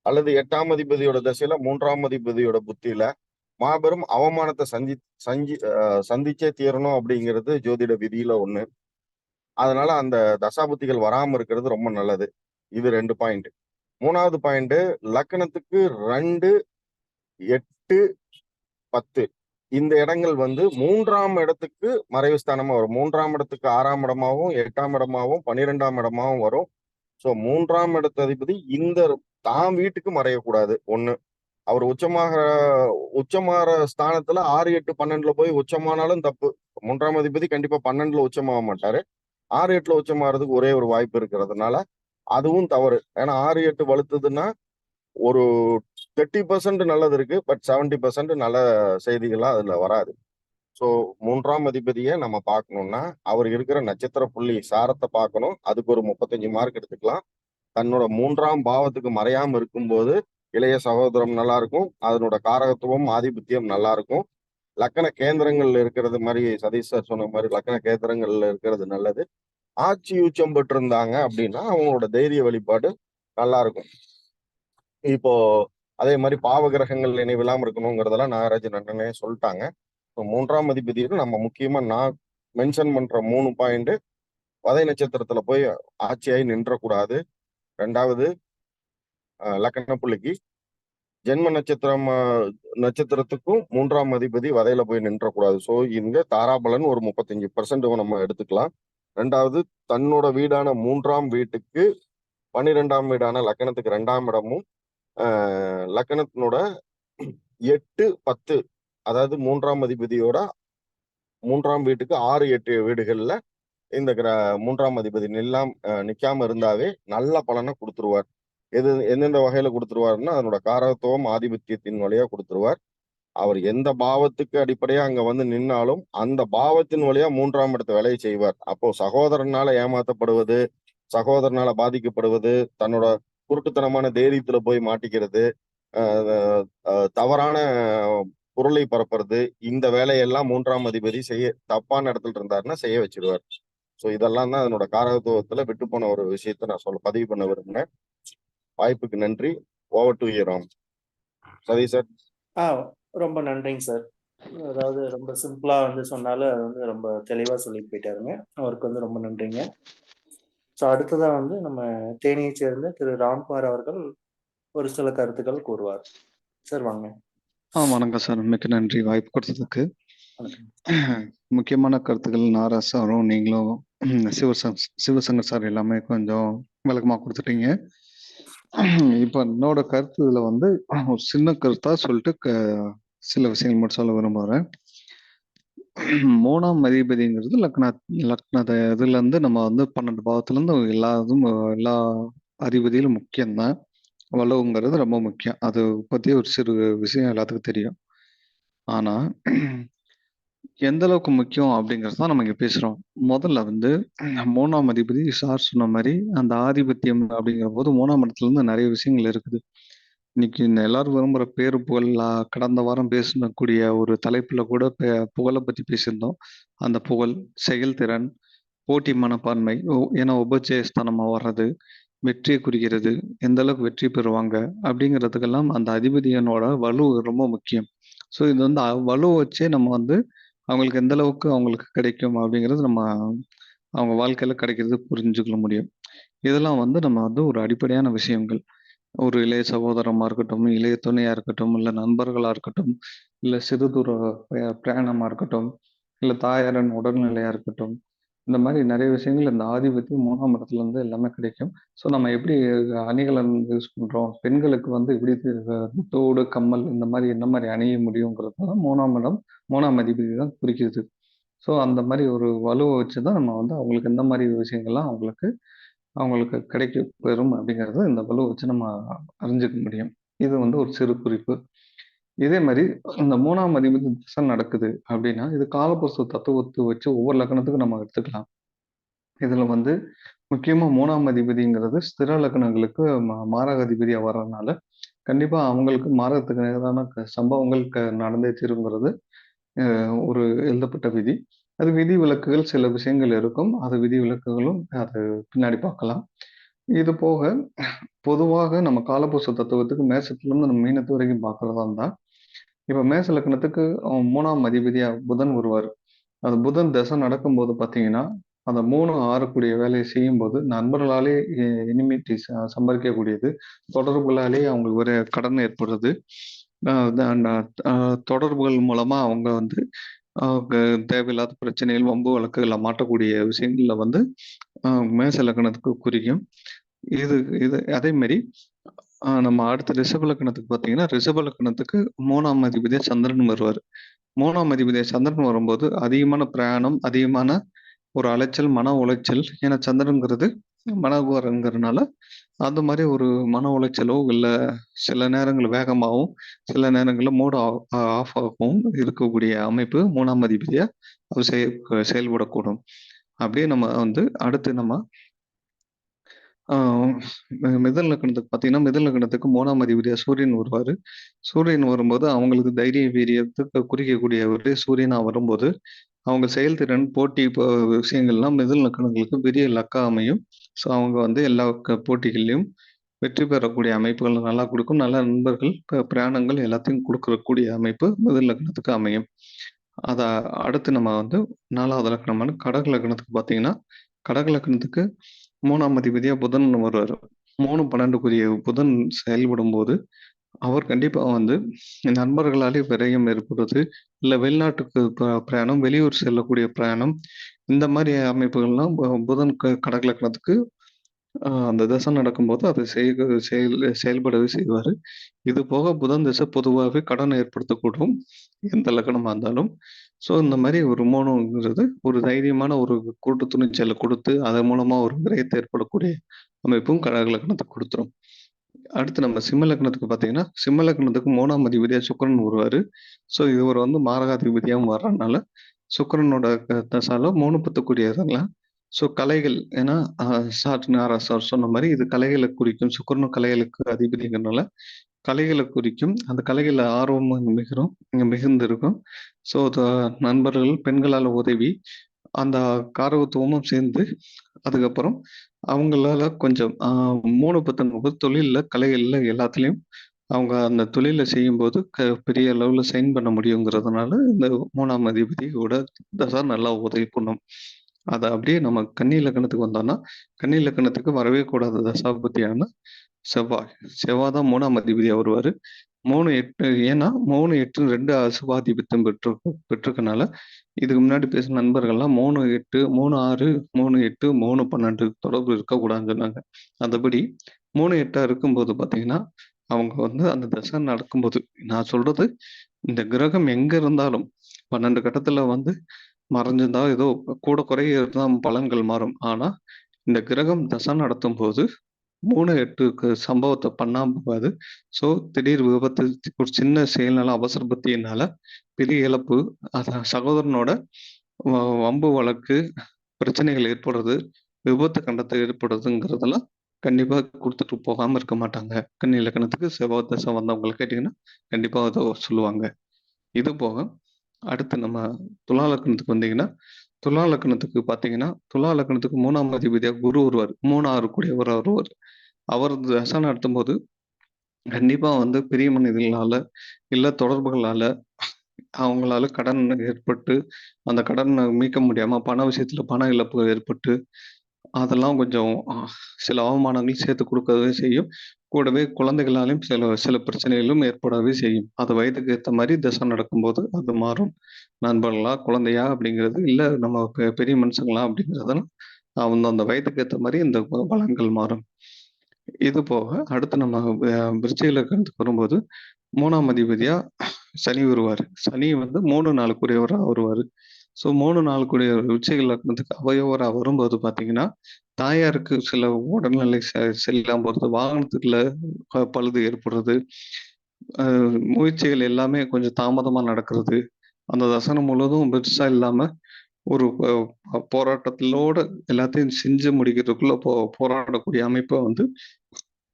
Speaker 4: அல்லது 8ஆம் அதிபதியோட தசையில 3ஆம் அதிபதியோட புத்தியில மாபெரும் அவமானத்தை சந்திச்சே தீரணும் அப்படிங்கிறது ஜோதிட விதியில ஒண்ணு. அதனால அந்த தசாபுத்திகள் வராம இருக்கிறது ரொம்ப நல்லது. இது 2 பாயிண்ட். 3வது பாயிண்ட், லக்கணத்துக்கு 2, 8, 10 இந்த இடங்கள் வந்து 3ஆம் இடத்துக்கு மறைவு ஸ்தானமா வரும். 3ஆம் இடத்துக்கு 6ஆம் இடமாவும் 8ஆம் இடமாவும் 12ஆம் இடமாவும் வரும். ஸோ 3ஆம் இடத்து அதிபதி இந்த தாம் வீட்டுக்கு மறையக்கூடாது. ஒண்ணு, அவர் உச்சமாற ஸ்தானத்துல 6, 8, 12ல போய் உச்சமானாலும் தப்பு. 3ஆம் அதிபதி கண்டிப்பா 12ல உச்சமாக மாட்டாரு. 6, 8ல உச்சமாறதுக்கு ஒரே ஒரு வாய்ப்பு இருக்கிறதுனால அதுவும் தவறு. ஏன்னா 6, 8 வலுத்துதுன்னா ஒரு 30% நல்லது இருக்கு, பட் 70% நல்ல செய்திகளா அதுல வராது. ஸோ 3ஆம் அதிபதியை நம்ம பார்க்கணும்னா அவர் இருக்கிற நட்சத்திர புள்ளி சாரத்தை பார்க்கணும். அதுக்கு ஒரு 35 மார்க் எடுத்துக்கலாம். தன்னோட 3ஆம் பாவத்துக்கு மறையாம இருக்கும்போது இளைய சகோதரம் நல்லா இருக்கும். அதனோட காரகத்துவம் ஆதிபத்தியம் நல்லா இருக்கும். லக்கண கேந்திரங்கள்ல இருக்கிறது மாதிரி சதீஷ் சார் சொன்ன மாதிரி லக்கண கேந்திரங்கள்ல இருக்கிறது நல்லது. ஆட்சி உச்சம் பெற்றிருந்தாங்க அப்படின்னா அவங்களோட தைரிய வழிபாடு நல்லா இருக்கும். இப்போ அதே மாதிரி பாவ கிரகங்கள் நினைவில்லாம இருக்கணுங்கிறதெல்லாம் நாகராஜன் அண்ணனே சொல்லிட்டாங்க. 3ஆம் அதிபதியில் நம்ம முக்கியமா நான் மென்ஷன் பண்ற 3 பாயிண்ட், வதை நட்சத்திரத்துல போய் ஆட்சியாகி நின்றக்கூடாது. 2வது, லக்கண புள்ளிக்கு ஜென்ம நட்சத்திரத்துக்கும் 3ஆம் அதிபதி வதையில போய் நின்றக்கூடாது. ஸோ இங்க தாராபலன் ஒரு 35% நம்ம எடுத்துக்கலாம். 2வது, தன்னோட வீடான 3ஆம் வீட்டுக்கு 12ஆம் வீடான லக்கணத்துக்கு 2ஆம் இடமும் லக்கணத்தினோட 8, 10 அதாவது 3ஆம் அதிபதியோட 3ஆம் வீட்டுக்கு 6, 8 வீடுகள்ல இந்த 3ஆம் அதிபதி நிக்காம இருந்தாவே நல்ல பலனை கொடுத்துருவார். எந்தெந்த வகையில கொடுத்துருவாருன்னா அதனோட காரகத்துவம் ஆதிபத்தியத்தின் வழியா கொடுத்துருவார். அவர் எந்த பாவத்துக்கு அடிப்படையா அங்க வந்து நின்னாலும் அந்த பாவத்தின் வழியா 3ஆம் இடத்தை வேலையை செய்வார். அப்போ சகோதரனால ஏமாத்தப்படுவது, சகோதரனால பாதிக்கப்படுவது, தன்னோட குருட்டுத்தனமான தைரியத்துல போய் மாட்டிக்கிறது, தவறான பொருளை பரப்புறது, இந்த வேலையெல்லாம் 3ஆம் அதிபதி தப்பான இடத்துல இருந்தாருன்னா செய்ய வச்சிருவார். ஸோ இதெல்லாம் தான் அதனோட காரகத்துவத்துல விட்டு போன ஒரு விஷயத்த நான் பதிவு பண்ண விரும்பினேன். வாய்ப்புக்கு நன்றி. Over to you Ram. Sathish sir.
Speaker 1: ரொம்ப நன்றிங்க சார். அதாவது ரொம்ப சிம்பிளா வந்து சொன்னாலும் அது வந்து ரொம்ப தெளிவா சொல்லிட்டு போயிட்டாருங்க. அவருக்கு வந்து ரொம்ப நன்றிங்க. ஸோ அடுத்ததான் வந்து நம்ம தேனியை சேர்ந்த திரு ராம்குமார் அவர்கள் ஒரு சில கருத்துக்கள் கூறுவார். சார் வாங்க.
Speaker 3: வணக்கம் சார், மிக்க நன்றி வாய்ப்பு கொடுத்ததுக்கு. முக்கியமான கருத்துக்கள் நாராஜ் சாரும் நீங்களும் சிவசங்கர் சார் எல்லாமே கொஞ்சம் விளக்கமாக கொடுத்துட்டீங்க. இப்போ என்னோட கருத்து இதில் வந்து சின்ன கருத்தா சொல்லிட்டு சில விஷயங்கள் மட்டும் சொல்ல விரும்புகிறேன். 3ஆம் அதிபதிங்கிறது லக்னத இதுல இருந்து நம்ம வந்து 12 பாவத்துல இருந்து எல்லா அதிபதியிலும் முக்கியம்தான். வலுங்கிறது ரொம்ப முக்கியம். அது பத்தி ஒரு சிறு விஷயம் எல்லாத்துக்கும் தெரியும். ஆனா எந்த அளவுக்கு முக்கியம் அப்படிங்கிறது தான் நம்ம இங்க பேசுறோம். முதல்ல வந்து 3ஆம் அதிபதி சார் சொன்ன மாதிரி அந்த ஆதிபத்தியம் அப்படிங்கிற போது 3ஆம் இடத்துல இருந்து நிறைய விஷயங்கள் இருக்குது. இன்னைக்கு எல்லாரும் விரும்புற பேரு புகழ், கடந்த வாரம் பேசக்கூடிய ஒரு தலைப்புல கூட புகழை பத்தி பேசியிருந்தோம். அந்த புகழ், செயல்திறன், போட்டி மனப்பான்மை, ஏன்னா உபஜயஸ்தானமா வர்றது, வெற்றியை குறிக்கிறது, எந்த அளவுக்கு வெற்றி பெறுவாங்க அப்படிங்கிறதுக்கெல்லாம் அந்த அதிபதியனோட வலு ரொம்ப முக்கியம். ஸோ இது வந்து வலு வச்சே நம்ம வந்து அவங்களுக்கு எந்த அளவுக்கு அவங்களுக்கு கிடைக்கும் அப்படிங்கிறது நம்ம அவங்க வாழ்க்கையில கிடைக்கிறது புரிஞ்சுக்கொள்ள முடியும். இதெல்லாம் வந்து நம்ம வந்து ஒரு அடிப்படையான விஷயங்கள். ஒரு இளைய சகோதரமா இருக்கட்டும், இளைய துணையா இருக்கட்டும், இல்லை நண்பர்களா இருக்கட்டும், இல்லை சிறு தூர பிரயாணமா இருக்கட்டும், இல்லை தாயாரின் உடல்நிலையா இருக்கட்டும், இந்த மாதிரி நிறைய விஷயங்கள் இந்த ஆதிபத்தியம் 3ஆம் இடத்துல இருந்து எல்லாமே கிடைக்கும். ஸோ நம்ம எப்படி அணிகலன் யூஸ் பண்றோம், பெண்களுக்கு வந்து எப்படி தோடு, கம்மல் இந்த மாதிரி என்ன மாதிரி அணிய முடியுங்கிறதெல்லாம் 3ஆம் இடம் 3ஆம் அதிபதி தான் குறிக்குது. ஸோ அந்த மாதிரி ஒரு வலுவை வச்சு தான் நம்ம வந்து அவங்களுக்கு எந்த மாதிரி விஷயங்கள்லாம் அவங்களுக்கு அவங்களுக்கு கிடைக்க பெறும் அப்படிங்கிறத இந்த வலுவை வச்சு நம்ம அறிஞ்சுக்க முடியும். இது வந்து ஒரு சிறு குறிப்பு. இதே மாதிரி இந்த 3ஆம் அதிபதி திசை நடக்குது அப்படின்னா, இது காலப்புருஷ தத்துவத்தை வச்சு ஒவ்வொரு லக்னத்துக்கும் நம்ம எடுத்துக்கலாம். இதுல வந்து முக்கியமா 3ஆம் அதிபதிங்கிறது ஸ்திர லக்னங்களுக்கு மாரக அதிபதியா வர்றதுனால, கண்டிப்பா அவங்களுக்கு மாரகத்துக்கு நிகரான சம்பவங்கள் நடந்தே தீருங்கிறது ஒரு எழுதப்பட்ட விதி. அது விதிவிலக்குகள் சில விஷயங்கள் இருக்கும். அது விதிவிலக்குகளும் அது பின்னாடி பார்க்கலாம். இது போக பொதுவாக நம்ம காலப்புருஷ தத்துவத்துக்கு மேஷத்திலிருந்து நம்ம மீனத்து வரைக்கும் பார்க்கிறதா இருந்தா, இப்ப மேஷ லக்னத்துக்கு 3ஆம் அதிபதியா புதன் வருவாரு. அது புதன் தசை நடக்கும்போது பார்த்தீங்கன்னா, அந்த 3, 6 கூடிய வேலையை செய்யும்போது நண்பர்களாலே எனிமிட்டி சம்பாதிக்கக்கூடியது. தொடர்புகளாலே அவங்களுக்கு ஒரு கடன் ஏற்படுறது. அ அ தொடர்புகள் மூலமா அவங்க வந்து அ க தேவையில்லாத பிரச்சனைகள், வம்பு வழக்குகள்ல மாட்டக்கூடிய விஷயங்கள்ல வந்து அ மேஷ லக்னத்துக்கு குறிக்கும். இது இது அதேமாரி நம்ம அடுத்த ரிஷப லக்னத்துக்கு பார்த்தீங்கன்னா, ரிஷப லக்னத்துக்கு 3ஆம் அதிபதியா சந்திரன் வருவாரு. 3ஆம் அதிபதியா சந்திரன் வரும்போது அதிகமான பிரயாணம், அதிகமான ஒரு அலைச்சல், மன உளைச்சல். ஏன்னா சந்திரன்ங்கிறது மனோகாரகங்கிறனால, அந்த மாரி ஒரு மன உளைச்சலோ, இல்ல சில நேரங்கள்ல வேகமாவும், சில நேரங்கள்ல மூட் ஆஃப் ஆகவும் இருக்கக்கூடிய அமைப்பு 3ஆம் அதிபதியா அவர் செயல்படக்கூடும். அப்படியே நம்ம வந்து அடுத்து நம்ம ஆ மிதுன லக்னத்துக்கு பார்த்தீங்கன்னா, மிதுன லக்னத்துக்கு 3ஆம் அதிபதியா சூரியன் வருவாரு. சூரியன் வரும்போது அவங்களுக்கு தைரிய, வீரியத்த குறிக்கக்கூடியவரு சூரியனா வரும்போது, அவங்க செயல்திறன், போட்டி விஷயங்கள்லாம் மிதுன லக்னங்களுக்கு பெரிய லக்கா அமையும். ஸோ அவங்க வந்து எல்லா போட்டிகள்லயும் வெற்றி பெறக்கூடிய அமைப்புகள் நல்லா குடுக்கும். நல்ல நண்பர்கள், பிரயாணங்கள் எல்லாத்தையும் குடுக்கக்கூடிய அமைப்பு மிதுன லக்னத்துக்கு அமையும். அத அடுத்து நம்ம வந்து 4வது லக்னமான கடக லக்னத்துக்கு பார்த்தீங்கன்னா, கடக லக்னத்துக்கு 3ஆம் அதிபதியா புதன் வருவாரு. 3, 12க்குரிய புதன் செயல்படும்போது, அவர் கண்டிப்பா வந்து நண்பர்களாலே விரயம் ஏற்படுறது, இல்ல வெளிநாட்டுக்கு பிரயாணம், வெளியூர் செல்லக்கூடிய பிரயாணம், இந்த மாரி அமைப்புகள்லாம் புதன் கடக லக்னத்துக்கு அந்த தசை நடக்கும்போது அதை செயல்படவே செய்வாரு. இது போக புதன் திசை பொதுவாவே கடன் ஏற்படுத்தக்கூடும். எந்த லக்னமா இருந்தாலும். ஸோ இந்த மாரி ஒரு 3ங்கிறது ஒரு தைரியமான ஒரு கூட்டு துணிச்சல குடுத்து, அதன் மூலமா ஒரு விரயத்தை ஏற்படக்கூடிய அமைப்பும் கடக லக்னத்துக்கு குடுத்துரும். அடுத்து நம்ம சிம்ம லக்னத்துக்கு பார்த்தீங்கன்னா, சிம்ம லக்னத்துக்கு 3ஆம் அதிபதியா சுக்கிரன் வருவாரு. ஸோ இவர் வந்து மாரகாதிபதியாவும் வர்றனால, சுக்கிரனோட தசால 3, 10க்குரியதெல்லாம் ஸோ கலைகள் ஏன்னா சார் சொன்ன மாரி இது கலைகள குறிக்கும். சுக்கிரனும் கலைகளுக்கு அதிபதிங்கிறனால, கலைகள குறிக்கும். அந்த கலைகள்ல ஆர்வமும் மிகுந்திருக்கும். ஸோ நண்பர்கள், பெண்களால உதவி, அந்த காரகத்துவமும் சேர்ந்து, அதுக்கப்புறம் அவங்களால கொஞ்சம் 3, 10ங்கும்போது தொழில்ல, கலைகள்ல எல்லாத்துலயும் அவங்க அந்த தொழில செய்யும்போது பெரிய அளவுல சைன் பண்ண முடியுங்கிறதுனால, இந்த 3ஆம் அதிபதியோட தசை நல்லா உதவி பண்ணும். அத அப்படியே நம்ம கன்னி லக்னத்துக்கு வந்தோம்னா, கன்னி லக்னத்துக்கு வரவே கூடாத தசாபுத்தியான செவ்வாய். செவ்வாய் தான் 3ஆம் அதிபதியா வருவாரு. 3, 8 ஏன்னா 3, 8 2 அசுபாதிபத்தியம் பெற்றிருக்கனால, இதுக்கு முன்னாடி பேசின நண்பர்கள்லாம் 3, 8, 3, 6, 3, 8, 3, 12 தொடர்பு இருக்கக்கூடாதுன்னு சொன்னாங்க. மத்தபடி 3, 8ஆ இருக்கும்போது பார்த்தீங்கன்னா, அவங்க வந்து அந்த தசை நடக்கும்போது நான் சொல்றது இந்த கிரகம் எங்க இருந்தாலும் 12 கட்டத்துல வந்து மறைஞ்சிருந்தா ஏதோ கூட குறைய தான் பலன்கள் மாறும். ஆனா, இந்த கிரகம் தசை நடத்தும்போது 3, 8க்கு சம்பவத்த பண்ணாம போகாது. ஸோ, திடீர் விபத்து, ஒரு சின்ன செயல்னால அவசர புத்தியினால பெரிய இழப்பு, சகோதரனோட வ வம்பு வழக்கு, பிரச்சனைகள் ஏற்படுறது, விபத்து கண்டத்தை ஏற்படுறதுங்கிறதெல்லாம் கண்டிப்பா குடுத்துட்டு போகாம இருக்க மாட்டாங்க. கன்னி லக்னத்துக்கு செவ்வாய் தசை வந்தவங்கள கேட்டீங்கன்னா, கண்டிப்பா அத சொல்லுவாங்க. இது போக அடுத்து நம்ம துலா லக்னத்துக்கு வந்தீங்கன்னா, துலா லக்னத்துக்கு பார்த்தீங்கன்னா, துலா லக்னத்துக்கு 3ஆம் அதிபதியா குரு வருவாரு. 3, 6 கூடியவரா வருவாரு. அவர் தசை நடத்தும்போது, கண்டிப்பா வந்து பெரிய மனிதர்களால, இல்ல தொடர்புகளால, அவங்களால கடன் ஏற்பட்டு, அந்த கடன மீட்க முடியாம பண விஷயத்துல பண இழப்பு ஏற்பட்டு, அதெல்லாம் கொஞ்சம் சில அவமானங்கள் சேர்த்து கொடுக்கவே செய்யும். கூடவே குழந்தைகளாலும் சில சில பிரச்சனைகளும் ஏற்படவே செய்யும். அது வயதுக்கு ஏத்த மாரி தசை நடக்கும்போது அது மாறும். நண்பர்களா, குழந்தையா அப்படிங்கிறது, இல்ல நம்ம பெரிய மனுஷங்களா அப்படிங்கிறதெல்லாம் அந்த வயதுக்கு ஏத்த மாரி இந்த பலன்கள் மாறும். இது போக அடுத்து நம்ம விருச்சிக லக்னத்துக்கு வரும்போது 3ஆம் அதிபதியா சனி வருவாரு. சனி வந்து 3, 4க்குரியவரா வருவாரு. ஸோ 3, 4க்குரிய விருச்சிக லக்னத்துக்கு அவயவரா வரும்போது பார்த்தீங்கன்னா, தாயாருக்கு சில உடல்நிலை சரியில்லாம போறது, வாகனத்துக்குள்ள பழுது ஏற்படுறது, அ முயற்சிகள் எல்லாமே கொஞ்சம் தாமதமா நடக்கிறது. அந்த தசனம் முழுவதும் பெருசா இல்லாம ஒரு போராட்டத்திலோட எல்லாத்தையும் செஞ்சு முடிக்கிறதுக்குள்ள போராடக்கூடிய அமைப்ப வந்து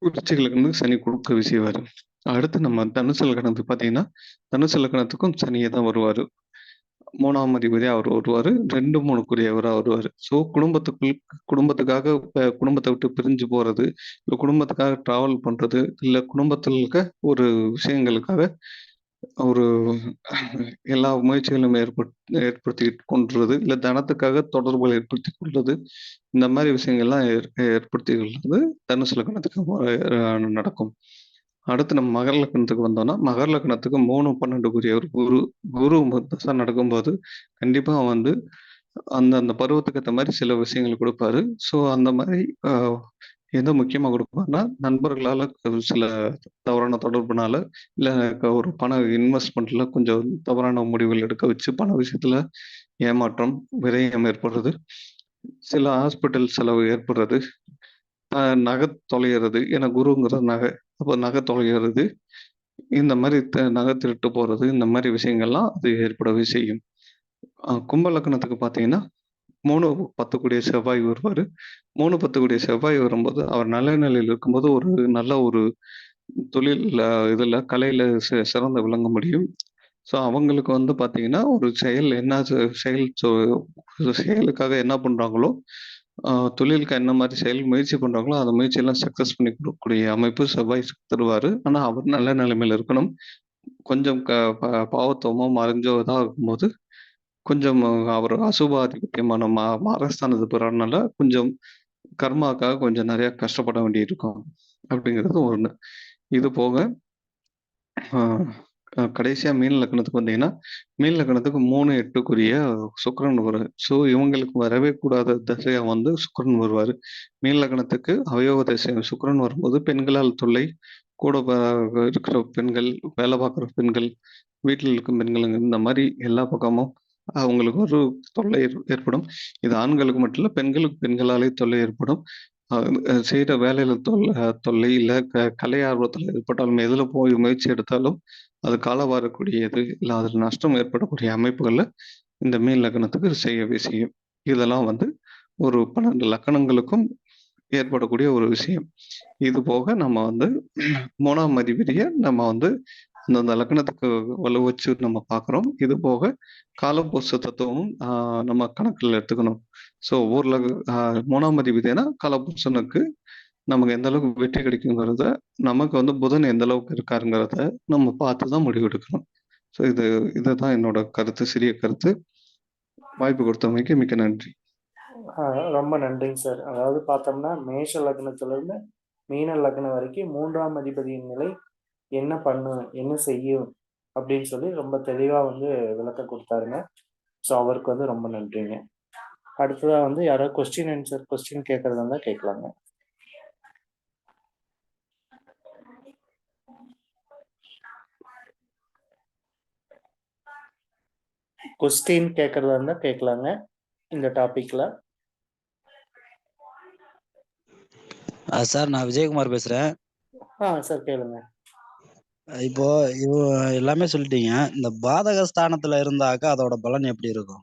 Speaker 3: விருச்சிக லக்னத்துக்கு சனி கொடுக்கவே செய்வாரு. அடுத்து நம்ம தனுசு லக்னத்துக்கு பார்த்தீங்கன்னா, தனுசு லக்னத்துக்கும் சனியே தான் வருவாரு. 3ஆம் அதிபதியா அவர் வருவாரு. 2, 3க்குரியவரா வருவாரு. ஸோ குடும்பத்துக்காக குடும்பத்த விட்டு பிரிஞ்சு போறது, இல்ல குடும்பத்துக்காக டிராவல் பண்றது, இல்ல குடும்பத்துல இருக்க ஒரு விஷயங்களுக்காக ஒரு எல்லா முயற்சிகளும் ஏற்படுத்திக் கொள்றது, இல்ல தனத்துக்காக தொடர்புகள் ஏற்படுத்திக் கொள்றது, இந்த மாரி விஷயங்கள்லாம் ஏற்படுத்திக் கொள்றது தனுசு லக்னத்துக்கு நடக்கும். அடுத்து நம்ம மகர லக்னத்துக்கு வந்தோம்னா, மகர லக்னத்துக்கு 3, 12க்குரியவர் குரு. குரு தசை நடக்கும்போது, கண்டிப்பா வந்து அந்த பருவத்துக்கு ஏத்த மாரி சில விஷயங்கள் குடுப்பாரு. ஸோ அந்த மாரி அ எது முக்கியமா குடுப்பார்னா, நண்பர்களால சில தவறான தொடர்புனால, இல்ல ஒரு பண இன்வெஸ்ட்மென்ட்ல கொஞ்சம் தவறான முடிவுகள் எடுக்க வச்சு, பண விஷயத்துல ஏமாற்றம், விரயம் ஏற்படுறது, சில ஹாஸ்பிட்டல் செலவு ஏற்படுறது, நகை தொலையறது. ஏன்னா குருங்கிறது நகை. அப்ப நகை தொலையறது, இந்த மாரி நகை திருட்டு போறது, இந்த மாரி விஷயங்கள்லாம் அது ஏற்படவே செய்யும். கும்ப லக்னத்துக்கு பார்த்தீங்கன்னா, 3, 10 கூடிய செவ்வாய் வருவாரு. 3, 10 கூடிய செவ்வாய் வரும்போது, அவர் நல்ல நிலையில இருக்கும்போது ஒரு நல்ல ஒரு தொழில்ல இதுல கலையில சிறந்து விளங்க முடியும். ஸோ அவங்களுக்கு வந்து பார்த்தீங்கன்னா, ஒரு செயல் என்ன செயல் செயலுக்காக என்ன பண்றாங்களோ, தொழிலுக்கு என்ன மாரி செயல் முயற்சி பண்றாங்களோ, அந்த முயற்சியெல்லாம் சக்சஸ் பண்ணி குடுக்கக்கூடிய அமைப்பு செவ்வாய் தருவாரு. ஆனா அவர் நல்ல நிலைமையில இருக்கணும். கொஞ்சம் பாவத்துவமோ, மறைஞ்சோ இதா இருக்கும்போது, கொஞ்சம் அவர் அசுபாதிபத்தியமான மாரஸ்தானத்து பிறர்னால கொஞ்சம் கர்மாக்காக கொஞ்சம் நெறைய கஷ்டப்பட வேண்டியிருக்கும். அப்படிங்கிறது ஒண்ணு. இது போக அ கடைசியா மீன லக்னத்துக்கு வந்தீங்கன்னா, மீன லக்னத்துக்கு 3, 8க்குரிய சுக்கிரன் வருவாரு. ஸோ இவங்களுக்கு வரவே கூடாத தசையா வந்து சுக்கிரன் வருவாரு. மீன லக்னத்துக்கு அவயோக தசை சுக்கிரன் வரும்போது பெண்களால் தொல்லை, கூட இருக்கிற பெண்கள், வேலை பார்க்குற பெண்கள், வீட்ல இருக்கும் பெண்கள் இந்த மாரி எல்லா பக்கமும் அவங்களுக்கு ஒரு தொல்லை ஏற்படும். இது ஆண்களுக்கு மட்டும் இல்ல, பெண்களுக்கு பெண்களாலே தொல்லை ஏற்படும். அ செய்ற வேலையில தொல்லை இல்ல கலை ஆர்வத்துல ஏற்பட்டாலும், எதுல போய் முயற்சி எடுத்தாலும், அது காலவாறக்கூடியது, இல்ல அதில நஷ்டம் ஏற்படக்கூடிய அமைப்புகள்ல இந்த மீன லக்னத்துக்கு செய்யவே செய்யும். இதெல்லாம் வந்து ஒரு 12 லக்கணங்களுக்கும் ஏற்படக்கூடிய ஒரு விஷயம். இது போக நம்ம வந்து 3ஆம் அதிபதிய நம்ம வந்து அந்தந்த லக்னத்துக்கு வலு வச்சு நம்ம பார்க்குறோம். இது போக காலபுருஷ தத்துவமும் நம்ம கணக்குல எடுத்துக்கணும். ஸோ ஒவ்வொரு 3ஆம் அதிபதினா காலபுருஷனுக்கு நமக்கு எந்த அளவுக்கு வெற்றி கிடைக்குங்கிறத, நமக்கு வந்து புதன் எந்த அளவுக்கு இருக்காருங்கிறத நம்ம பார்த்து தான் முடிவெடுக்கணும். ஸோ இதுதான் என்னோட கருத்து, சிறிய கருத்து. வாய்ப்பு கொடுத்தமைக்கு மிக்க நன்றி.
Speaker 1: ரொம்ப நன்றிங்க சார். அதாவது பார்த்தோம்னா, மேஷ லக்னத்திலிருந்து மீன லக்னம் வரைக்கும் 3ஆம் அதிபதியின் நிலை என்ன பண்ணும், என்ன செய்யும் அப்படின்னு சொல்லி ரொம்ப தெளிவா வந்து விளக்கம் கொடுத்தாருங்க. ஸோ அவருக்கு வந்து ரொம்ப நன்றிங்க. அடுத்ததா வந்து யாராவது கொஸ்டின் கேட்கறதா இருந்தா கேட்கலாங்க. கொஸ்டின் கேட்கறதா இருந்தா கேட்கலாங்க இந்த டாபிக்ல.
Speaker 5: சார் நான் விஜயகுமார் பேசுறேன்.
Speaker 1: சார் கேளுங்க.
Speaker 5: இப்போ எல்லாமே சொல்லிட்டீங்க. இந்த பாதக ஸ்தானத்துல இருந்தாக்கா அதோட பலன் எப்படி இருக்கும்?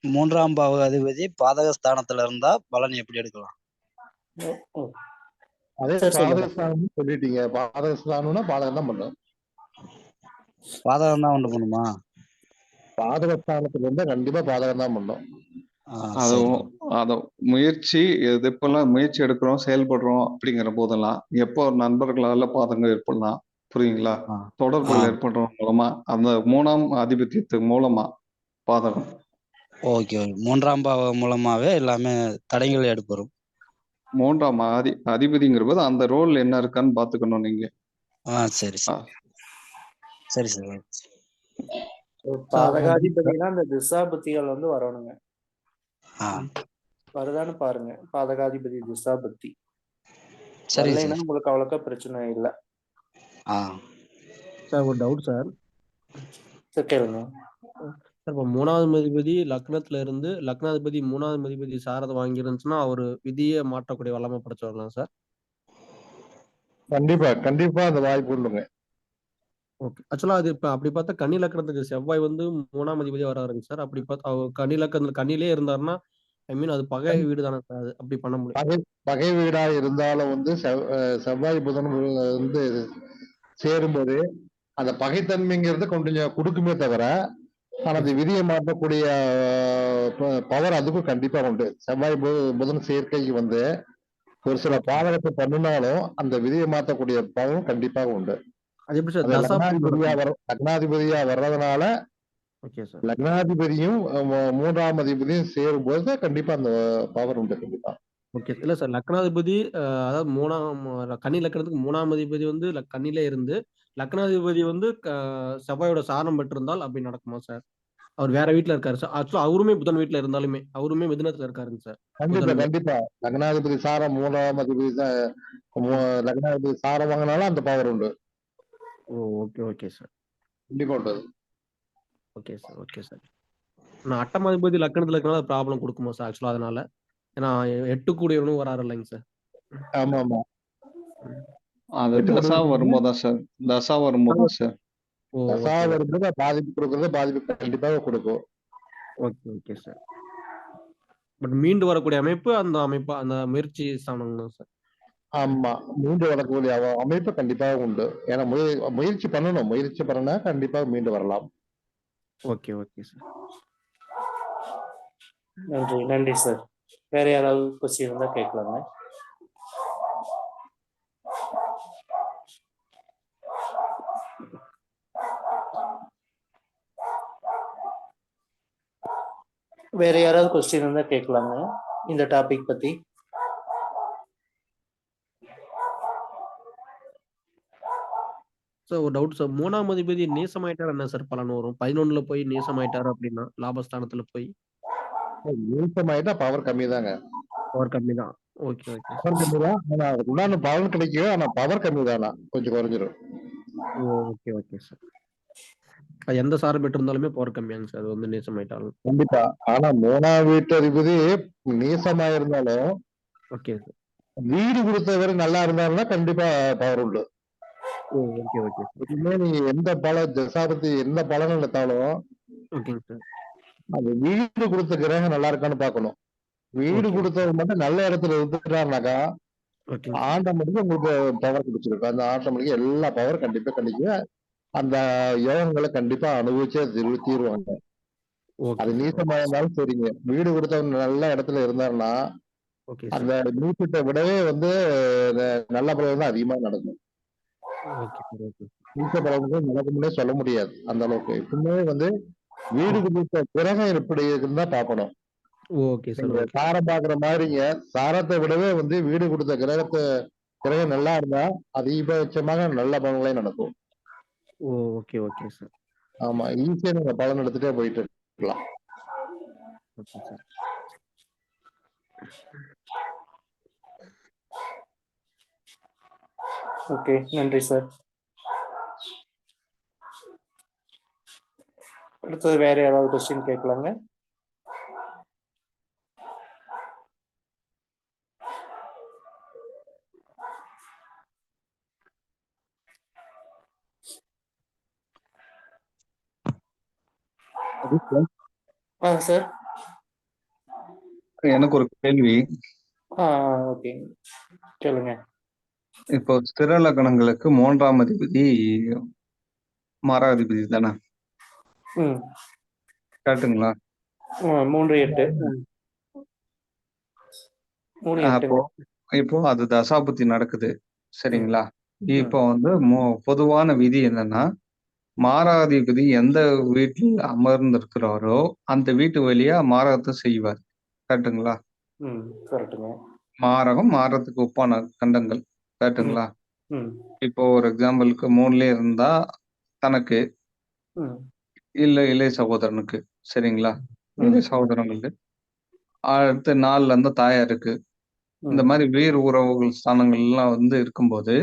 Speaker 5: மூன்றாம் பாவ அதிபதி பாதக ஸ்தானத்துல இருந்தா பலன் எப்படி எடுக்கலாம்?
Speaker 2: அதே பாதகஸ்தானம் சொல்லிட்டீங்க. பாதகஸ்தானம்னா பாதகம் தான் பண்ணும்.
Speaker 5: பாதகம் தான் உண்டு பண்ணுமா?
Speaker 2: பாதகஸ்தானத்துல இருந்தா கண்டிப்பா பாதகம் தான் பண்ணும்.
Speaker 3: அத முயற்சி எப்பெல்லாம் முயற்சி எடுக்கிறோம், செயல்படுறோம் அப்படிங்கிற போதெல்லாம், எப்போ நண்பர்களால பாதகம் ஏற்படலாம், புரியுங்களா? தொடர்புகள் ஏற்படுறது மூலமா, அந்த 3ஆம் ஆதிபத்தியத்து மூலமா பாதகம்
Speaker 5: ஓகே ஓகே. 3ஆம் பாவம் மூலமாவே எல்லாமே தடைகள் ஏற்படும்.
Speaker 3: 3ஆம் அதிபதிங்கிற போது அந்த ரோல் என்ன இருக்கான்னு பாத்துக்கணும் நீங்க.
Speaker 5: சரி
Speaker 3: ஆ,
Speaker 5: சரி சரி சார்.
Speaker 1: பாதகாதிபதினா அந்த திசா புத்திகள் வந்து வரணுங்க.
Speaker 5: ஆ
Speaker 1: வருதான்னு பாருங்க. பாதகாதிபதி திசா புத்தி
Speaker 5: சரி
Speaker 1: வரலைன்னா
Speaker 5: சார்.
Speaker 1: உங்களுக்கு அவ்வளோக்கா பிரச்சனை இல்லை.
Speaker 5: ஆ
Speaker 6: சார் ஒரு டவுட் சார்.
Speaker 1: சரி கேளுங்க.
Speaker 6: சார் இப்போ 3வது அதிபதி லக்னத்துல இருந்து லக்னாதிபதி 3வது அதிபதி சாரதை வாங்கிருந்துச்சுன்னா அவர் விதியை மாற்றக்கூடிய வல்லமை படைச்சவர்களாம் சார்.
Speaker 2: கண்டிப்பா கண்டிப்பா அந்த வாய்ப்பு உண்டுங்க.
Speaker 6: ஓகே. ஆக்சுவலா அது இப்ப அப்படி பார்த்தா கன்னி லக்னத்துக்கு செவ்வாய் வந்து 3ஆம் அதிபதியா வராருங்க சார். அப்படி பார்த்தா அவர் கன்னி லக்னத்துல கன்னிலே இருந்தாருன்னா ஐ மீன் அது பகை வீடு தானே சார். அது அப்படி பண்ண முடியும்.
Speaker 2: பகை பகை வீடா இருந்தாலும் வந்து செவ்வாய் புதன் வந்து சேரும்போது அந்த பகைத்தன்மைங்கிறது கொஞ்சம் கொடுக்குமே தவிர, ஆனா அந்த விதியை மாற்றக்கூடிய பவர் அதுக்கும் கண்டிப்பா உண்டு. செவ்வாய் புதன் சேர்க்கைக்கு வந்து ஒரு சில பாதகத்தை பண்ணினாலும் அந்த விதியை மாற்றக்கூடிய பவரும் கண்டிப்பாக உண்டு.
Speaker 6: அது எப்படி சார்
Speaker 2: அது
Speaker 6: தசா
Speaker 2: லக்னாதிபதியா வர்றதுனால
Speaker 6: ஓகே சார்.
Speaker 2: லக்னாதிபதியும் 3ஆம் அதிபதியும் சேரும்போது கண்டிப்பா அந்த பவர் உண்டு கண்டிப்பா.
Speaker 6: ஓகே. இல்ல சார் லக்னாதிபதி அதாவது 3ஆம் கன்னி லக்னத்துக்கு 3ஆம் அதிபதி வந்து கன்னிலே இருந்து லக்னாதிபதி வந்து செவ்வாயோட சாரம் பெற்றிருந்தால் அப்படி நடக்குமா சார்? அவர் வேற வீட்ல இருக்காரு சார். ஆக்சுவலா அவருமே புதன் வீட்ல இருந்தாலுமே அவருமே மிதுனத்துல இருக்காருங்க சார்.
Speaker 2: கண்டிப்பா
Speaker 6: புதனுமே.
Speaker 2: கண்டிப்பா லக்னாதிபதி சாரம் 3ஆம் அதிபதி லக்னாதிபதி சாரம் வாங்கினாலும் அந்த பவர் உண்டு.
Speaker 6: Okay okay sir.
Speaker 2: கண்டிப்பா உண்டு.
Speaker 6: Okay sir okay sir. நான் 8ஆம் அதிபதி லக்னத்துல இருக்கனால ப்ராப்ளம் கொடுக்குமா சார் ஆக்சுவலா அதனால? ஏன்னா 8 கூடியவனும் வராரு இல்லைங்க சார்.
Speaker 2: ஆமா ஆமா.
Speaker 3: அது தசா வரும்போதான் சார். தசா வரும்போதான் சார்.
Speaker 2: தசா வரும்போது பாதிப்பு கொடுக்கறது பாதிப்பு கண்டிப்பாக கொடுக்கும்.
Speaker 6: Okay okay sir. பட் மீண்டு வரக்கூடிய அமைப்பு அந்த அந்த முயற்சி ஸ்தானம் தான் சார்.
Speaker 2: ஆமா மீண்டு வரக்கூடிய அமைப்பு கண்டிப்பாக உண்டு. ஏன்னா முயற்சி பண்ணணும். முயற்சி பண்ணனா கண்டிப்பாக மீண்டு வரலாம்.
Speaker 6: Okay okay sir.
Speaker 1: நன்றி நன்றி சார். வேற யாராவது கொஸ்டின் இருந்தா கேட்கலாங்க. வேற யாராவது கொஸ்டின் இருந்தா கேட்கலாங்க இந்த டாபிக் பத்தி.
Speaker 6: சார் ஒரு டவுட் சார். 3ஆம் அதிபதி நேசமாயிட்டார் என்ன சார் பலன் வரும்? 11ல போய் நேசமாயிட்டாரு அப்படின்னா லாபஸ்தானத்துல போய்
Speaker 2: நீசமாயிட்டா பவர் கம்மி தாங்க.
Speaker 6: பவர் கம்மி தான். ஓகே ஓகே
Speaker 2: பவர் கம்மி தான். ஆனா அதுக்கு உண்டான பலன் கிடைக்கும். ஆனா பவர் கம்மி தானா கொஞ்சம் குறைஞ்சிரும்.
Speaker 6: Okay okay sir. அது எந்த சாரம் பெற்று இருந்தாலுமே பவர் கம்மியாங்க சார். அது வந்து நேசமாயிட்டாலும்.
Speaker 2: கண்டிப்பா. ஆனா 3ஆம் வீட்டு அதிபதி நீசமா இருந்தாலும்
Speaker 6: ஓகே சார்.
Speaker 2: வீடு கொடுத்தவர் நல்லா இருந்தாருன்னா கண்டிப்பா பவர் உண்டு.
Speaker 6: Okay okay sir.
Speaker 2: எப்பவுமே நீங்க எந்த தசாபதி எந்த பலன் எடுத்தாலும்
Speaker 6: ஓகேங்க சார்.
Speaker 2: அது வீடு கொடுத்த கிரகம் நல்லா இருக்கான்னு பார்க்கணும். வீடு கொடுத்தவர் மட்டும் நல்ல இடத்துல இருந்துட்டாருனாக்கா
Speaker 6: ஓகேங்க சார்.
Speaker 2: ஆட்டோமேட்டிக்கா உங்களுக்கு பவர் கிடைச்சிருக்கும். அந்த ஆட்டோமேட்டிக்கா எல்லா பவர் கண்டிப்பா கிடைக்கும். அந்த யோகங்களை கண்டிப்பா அனுபவிச்சே தீருவாங்க. அது
Speaker 6: ஓகே சார்.
Speaker 2: நீசமா இருந்தாலும் சரிங்க. வீடு கொடுத்தவர் நல்ல இடத்துல இருந்தாருன்னா
Speaker 6: ஓகே
Speaker 2: அந்த
Speaker 6: சார்.
Speaker 2: நீச்சத்தை விடவே வந்து நல்ல பலன் தான் அதிகமா நடக்கும்.
Speaker 6: Okay sir. ஓகே.
Speaker 2: நீச்ச பலன்கள் நடக்கும்னே சொல்ல முடியாது அந்த அளவுக்கு. எப்பவுமே வந்து வீடு கொடுத்த கிரகம் எப்படி இருக்குன்னு தான் பார்க்கணும்.
Speaker 6: Okay sir.
Speaker 2: நீங்க
Speaker 6: ஓகே.
Speaker 2: சாரம் பாக்குற மாதிரிங்க சாரத்தை விடவே வந்து வீடு கொடுத்த கிரகம் நல்லா இருந்தா அதிகபட்சமாக நல்ல பலன்களே நடக்கும்.
Speaker 6: Okay okay sir.
Speaker 2: ஆமா ஈஸியா நீங்க பலன் எடுத்துட்டே போயிட்டு இருக்கலாம்.
Speaker 6: Okay sir.
Speaker 1: ஓகே நன்றி சார். அடுத்தது வேற யாராவது கொஸ்டின் கேட்கலாங்க. சார்
Speaker 3: எனக்கு ஒரு கேள்வி.
Speaker 1: ஓகே சொல்லுங்க.
Speaker 3: இப்போ ஸ்திர லக்னங்களுக்கு 3ஆம் அதிபதி மாராதிபதி தானே? கரெக்டுங்களா?
Speaker 1: 3-8
Speaker 3: அப்போ இப்போ அது தசாபுத்தி நடக்குது சரிங்களா? இப்போ வந்து பொதுவான விதி என்னன்னா மாராதிபதி எந்த வீட்டில் அமர்ந்திருக்கிறாரோ அந்த வீட்டு வழியா மாரகத்தை செய்வார். கரெக்ட்டுங்களா?
Speaker 1: கரெக்டுங்க.
Speaker 3: மாரகம் மாரத்துக்கு ஒப்பான கண்டங்கள். கரெக்ட்டுங்களா?
Speaker 1: ம்
Speaker 3: இப்போ ஒரு எக்ஸாம்பிளுக்கு 3லயே இருந்தா தனக்கு,
Speaker 1: ம்
Speaker 3: இல்ல இளைய சகோதரனுக்கு. சரிங்களா?
Speaker 1: ம்
Speaker 3: இளைய சகோதரங்களுக்கு. அடுத்து 4ல இருந்தா தாயாருக்கு. இந்த
Speaker 1: ம்
Speaker 3: மாதிரி வேறு உறவுகள் ஸ்தானங்கள்லாம் வந்து இருக்கும்போது,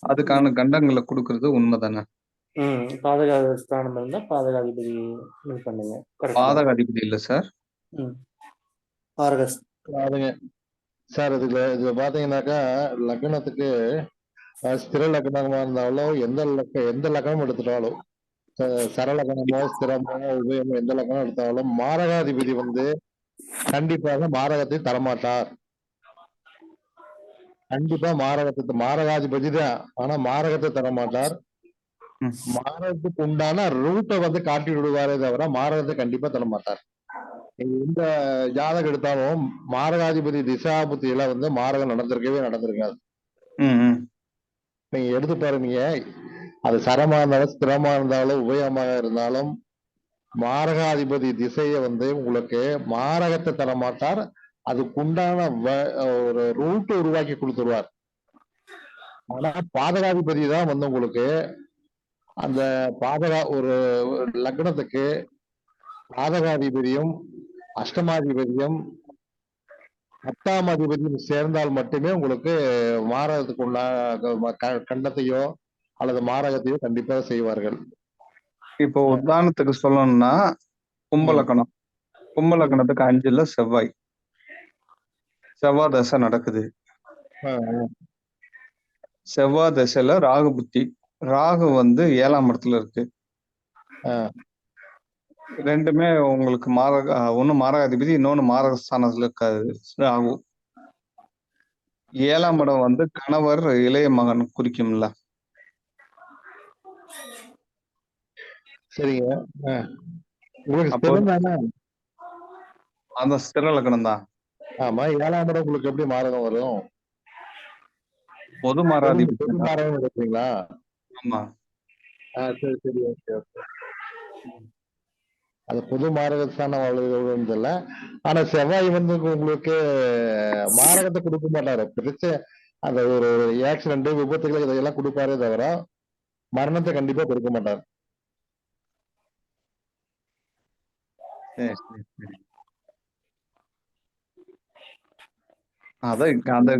Speaker 3: அதுக்கான கண்டங்கள குடுக்குறது உண்மைதானே?
Speaker 1: பாதகாத ஸ்தானம் இருந்தா பாதகாதிபதி இது பண்ணுங்க. கரெக்ட் தான்.
Speaker 3: பாதக அதிபதி இல்ல சார்.
Speaker 1: ம் பாரகஸ்
Speaker 2: அதுங்க சார் இதுல பாத்தீங்கன்னாக்கா லக்னத்துக்கு ஸ்திர லக்னமா இருந்தாலும் எந்த லக்னம் எடுத்துட்டாலும் சரலக்கணமோ ஸ்திரமோ உபயமோ எந்த லக்னம் எடுத்தாலும் மாரகாதிபதி வந்து கண்டிப்பாக மாரகத்தை தரமாட்டார். கண்டிப்பா மாரகாதிபதி தான், ஆனா மாரகத்தை தரமாட்டார்.
Speaker 3: ம்.
Speaker 2: மாரகத்துக்கு உண்டான ரூட்டை வந்து காட்டி விடுவாரே தவிர மாரகத்தை கண்டிப்பா தரமாட்டார். நீங்க எந்த ஜாதகம் எடுத்தாலும் மாரகாதிபதி திசாபுத்தியில வந்து மாரகம் நடந்திருக்காது.
Speaker 3: ம், ம்.
Speaker 2: நீங்க எடுத்து பாருங்க, அது சரமா இருந்தாலும் ஸ்திரமா இருந்தாலும் உபயமாக இருந்தாலும் மாரகாதிபதி திசையை வந்து உங்களுக்கு மாரகத்தை தரமாட்டார். அதுக்குண்டான ஒரு ரூட் உருவாக்கி கொடுத்துருவார். ஆனா பாதகாதிபதி தான் வந்து உங்களுக்கு அந்த ஒரு லக்னத்துக்கு பாதகாதிபதியும் அஷ்டமாதிபதியும் 10ஆம் அதிபதியும் சேர்ந்தால் மட்டுமே உங்களுக்கு மாரகத்துக்கு உள்ள கண்டத்தையோ அல்லது மாரகத்தையோ கண்டிப்பாக செய்வார்கள்.
Speaker 3: இப்போ உதாரணத்துக்கு சொல்லணும்னா கும்பலக்கணம். கும்பலக்கணத்துக்கு 5ல செவ்வாய் தசை நடக்குது. செவ்வாய் தசையில ராகு புத்தி. ராகு வந்து 7ஆம் இடத்துல இருக்கு. ரெண்டுமே உங்களுக்கு ஒண்ணு மாரகாதிபதி, இன்னொன்னு மாரக ஸ்தானத்துல இருக்காது ராகு. 7ஆம் இடம் வந்து கணவர் இளைய மகன் குறிக்கும்ல.
Speaker 2: சரிங்க. உங்களுக்கு
Speaker 3: அப்போ
Speaker 2: ஸ்திரம் தானே?
Speaker 3: அந்த ஸ்திர லக்னம் தான்.
Speaker 2: ஆமா, 7ஆம் இடம் உங்களுக்கு எப்படி மாரகம் வரும்?
Speaker 3: பொது மாராதிபதி.
Speaker 2: மாரகம் எடுப்பீங்களா?
Speaker 3: ஆமா.
Speaker 2: சரி சரி, ஓகே ஓகே. அது பொது மாரகஸ்தானம் அவ்வளவு இல்ல. ஆனா செவ்வாய் வந்து உங்களுக்கு மாரகத்தை கொடுக்க மாட்டாரு. பிரிச்சு அந்த ஒரு ஆக்சிடென்ட் விபத்துகள் இதெல்லாம் கொடுப்பாரே தவிர மரணத்தை கண்டிப்பா கொடுக்க மாட்டார்.
Speaker 3: சரி சரி சரி. அதான் அந்த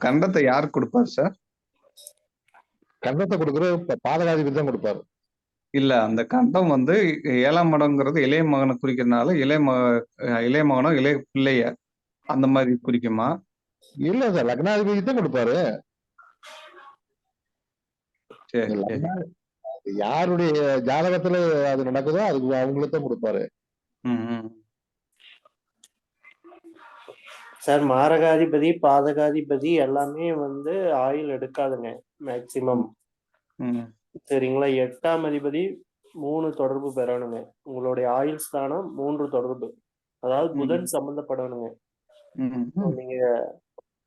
Speaker 3: கண்டத்தை யார் கொடுப்பார் சார்?
Speaker 2: கண்டத்தை கொடுக்கறது பாதகாதிபதி தான் கொடுப்பாரு.
Speaker 3: இல்ல அந்த கண்டம் வந்து 7ஆம் இடம்ங்கிறது இளைய மகனை குறிக்கிறதுனால இளைய மகனோ இளைய பிள்ளைய அந்த மாதிரி குறிக்குமா?
Speaker 2: இல்ல சார், லக்னாதிபதி தான் கொடுப்பாரு.
Speaker 3: சரி சரி.
Speaker 2: யாருடைய ஜாதகத்துல அது நடக்குதோ அதுக்கு அவங்களுக்கு தான் கொடுப்பாரு.
Speaker 1: சார் மாரகாதிபதி பாதகாதிபதி எல்லாமே வந்து ஆயுள் எடுக்காதுங்க மேக்சிமம். சரிங்களா? 8ஆம் அதிபதி 3 தொடர்பு பெறணுங்க. உங்களுடைய ஆயுள் ஸ்தானம் 3 தொடர்பு, அதாவது புதன் சம்பந்தப்படணுங்க. நீங்க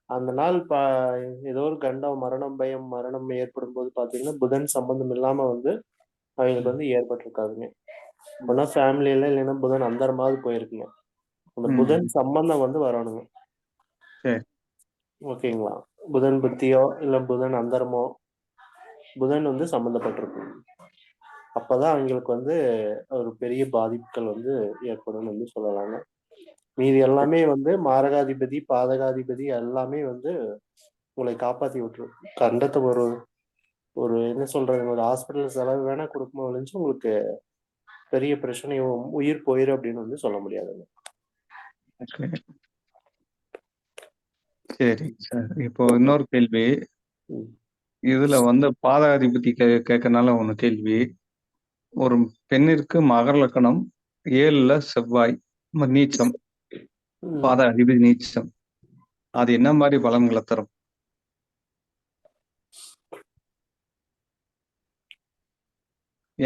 Speaker 1: அந்த நாள் ஏதோ ஒரு கண்டம் மரணம் ஏற்படும் போது பாத்தீங்கன்னா புதன் சம்பந்தம் இல்லாம வந்து அவங்களுக்கு வந்து ஏற்பட்டிருக்காதுங்க. அப்படின்னா ஃபேமிலியில இல்லைன்னா புதன் அந்தரமாவது போயிருக்குங்க. அந்த புதன் சம்பந்தம் வந்து வரணுங்க. ஓகேங்களா? புதன் புத்தியோ இல்ல புதன் அந்தரமோ புதன் வந்து சம்பந்தப்பட்டிருக்கு. அப்பதான் அவங்களுக்கு வந்து ஒரு பெரிய பாதிப்புகள் வந்து ஏற்படும் வந்து சொல்லலாங்க. மீதி எல்லாமே வந்து மாரகாதிபதி பாதகாதிபதி எல்லாமே வந்து உங்களை காப்பாத்தி விட்டுரும். கண்டத்தை ஒரு என்ன சொல்றது, ஒரு ஹாஸ்பிட்டல் செலவு வேணா கொடுக்குமா ஒழிஞ்சு உங்களுக்கு பெரிய பிரச்சனையும் உயிர் போயிரும் அப்படின்னு வந்து சொல்ல முடியாதுங்க.
Speaker 3: சரி சார். இப்போ இன்னொரு கேள்வி. இதுல வந்து பாதகாதிபதி கேட்கறதுனால ஒண்ணு கேள்வி. ஒரு பெண்ணிற்கு மகர லக்னம் 7ல செவ்வாய் நீச்சம், பாதகாதிபதி நீச்சம், அது என்ன மாதிரி பலன்களை தரும்?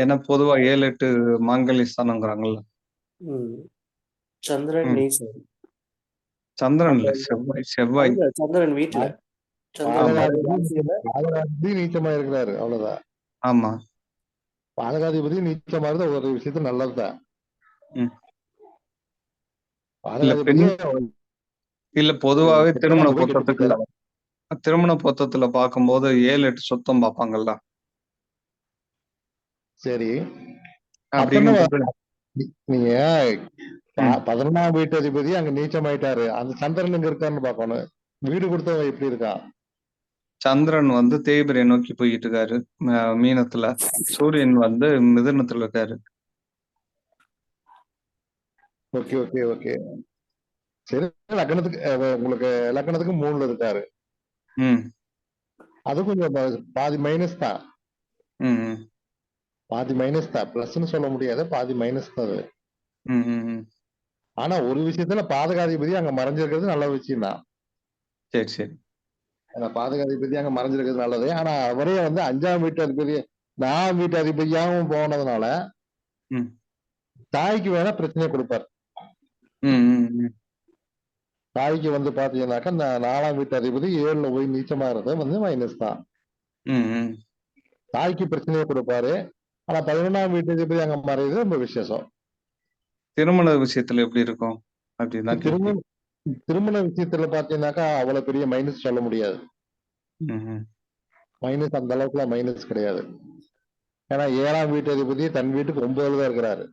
Speaker 3: ஏன்னா பொதுவா 7, 8 மாங்கல்ய ஸ்தானங்கிறாங்கல்ல.
Speaker 1: சந்திரன் நீச்சம்.
Speaker 3: சந்திரன் இல்ல, செவ்வாய்.
Speaker 1: சந்திரன் வீட்டுல
Speaker 2: நீச்சமா இருக்கிறாரு, அவ்வளவுதான்.
Speaker 3: ஆமா.
Speaker 2: பாதகாதிபதி நீச்சமாகிறது ஒரு விஷயத்துல நல்லதுதான்.
Speaker 3: ம். இல்ல
Speaker 2: பாதகாதிபதியே
Speaker 3: இல்ல பொதுவாவே
Speaker 2: கெட்டவன் அங்க போய் கெட்டு
Speaker 3: திருமண
Speaker 2: போயிட்டாரு.
Speaker 3: பொருத்தத்துல பார்க்கும்போது 7-8 சொத்தம் பார்ப்பாங்கல்ல.
Speaker 2: சரி,
Speaker 3: அப்படிங்கும்
Speaker 2: அப்பன்னா
Speaker 3: போது
Speaker 2: நீங்க
Speaker 3: ம்.
Speaker 2: 11ஆம் வீட்டு அதிபதி அங்க நீச்சமாயிட்டாரு. அந்த சந்திரன் எங்க இருக்காருன்னு பார்க்கணும். வீடு கொடுத்தவன் எப்படி இருக்கான்?
Speaker 3: சந்திரன் வந்து தேய்பிரை நோக்கி போயிட்டு இருக்காரு மீனத்துல. சூரியன் வந்து மிதுனத்துல இருக்காரு.
Speaker 2: Okay okay okay. சரி, லக்னத்துக்கு உங்களுக்கு லக்னத்துக்கு 3ல இருக்காரு.
Speaker 3: ம்.
Speaker 2: அது கொஞ்சம் பாதி மைனஸ் தான்.
Speaker 3: ம். ம்.
Speaker 2: பாதி மைனஸ் தான். பிளஸ்ன்னு சொல்ல முடியாது. பாதி மைனஸ் தான் அது.
Speaker 3: ம். ம். ம்.
Speaker 2: ஆனா ஒரு விஷயத்துல பாதகாதிபதி அங்க மறைஞ்சிருக்கிறது நல்ல விஷயம் தான்.
Speaker 3: சரி சரி.
Speaker 2: அந்த பாதகாதிபதி அங்க மறைஞ்சிருக்கிறது நல்லது. ஆனா அவரே வந்து 5ஆம் வீட்டு அதிபதி 4ஆம் வீட்டு அதிபதியாகவும் போனதுனால
Speaker 3: ம்.
Speaker 2: தாய்க்கு வேணா பிரச்சனையை கொடுப்பார்.
Speaker 3: ம். ம். ம்.
Speaker 2: தாய்க்கு வந்து பாத்தீங்கன்னாக்கா இந்த 4ஆம் வீட்டு அதிபதி 7ல போய் நீச்சமாகிறது வந்து மைனஸ் தான்.
Speaker 3: ம். ம்.
Speaker 2: தாய்க்கு பிரச்சனையை கொடுப்பாரு. ஆனா 11ஆம் வீட்டு அதிபதி அங்க மறையுது ரொம்ப விசேஷம்.
Speaker 3: திருமண விஷயத்துல எப்படி இருக்கும் அப்படின்னா கேள்வி.
Speaker 2: திருமண திருமண விஷயத்துல பாத்தீங்கன்னாக்கா அவ்வளவு பெரிய மைனஸ் சொல்ல முடியாது.
Speaker 3: ம். ம்.
Speaker 2: மைனஸ் அந்த அளவுக்குலாம் மைனஸ் கிடையாது. ஏன்னா 7ஆம் வீட்டு அதிபதி தன் வீட்டுக்கு 9ல தான் இருக்கிறாரு.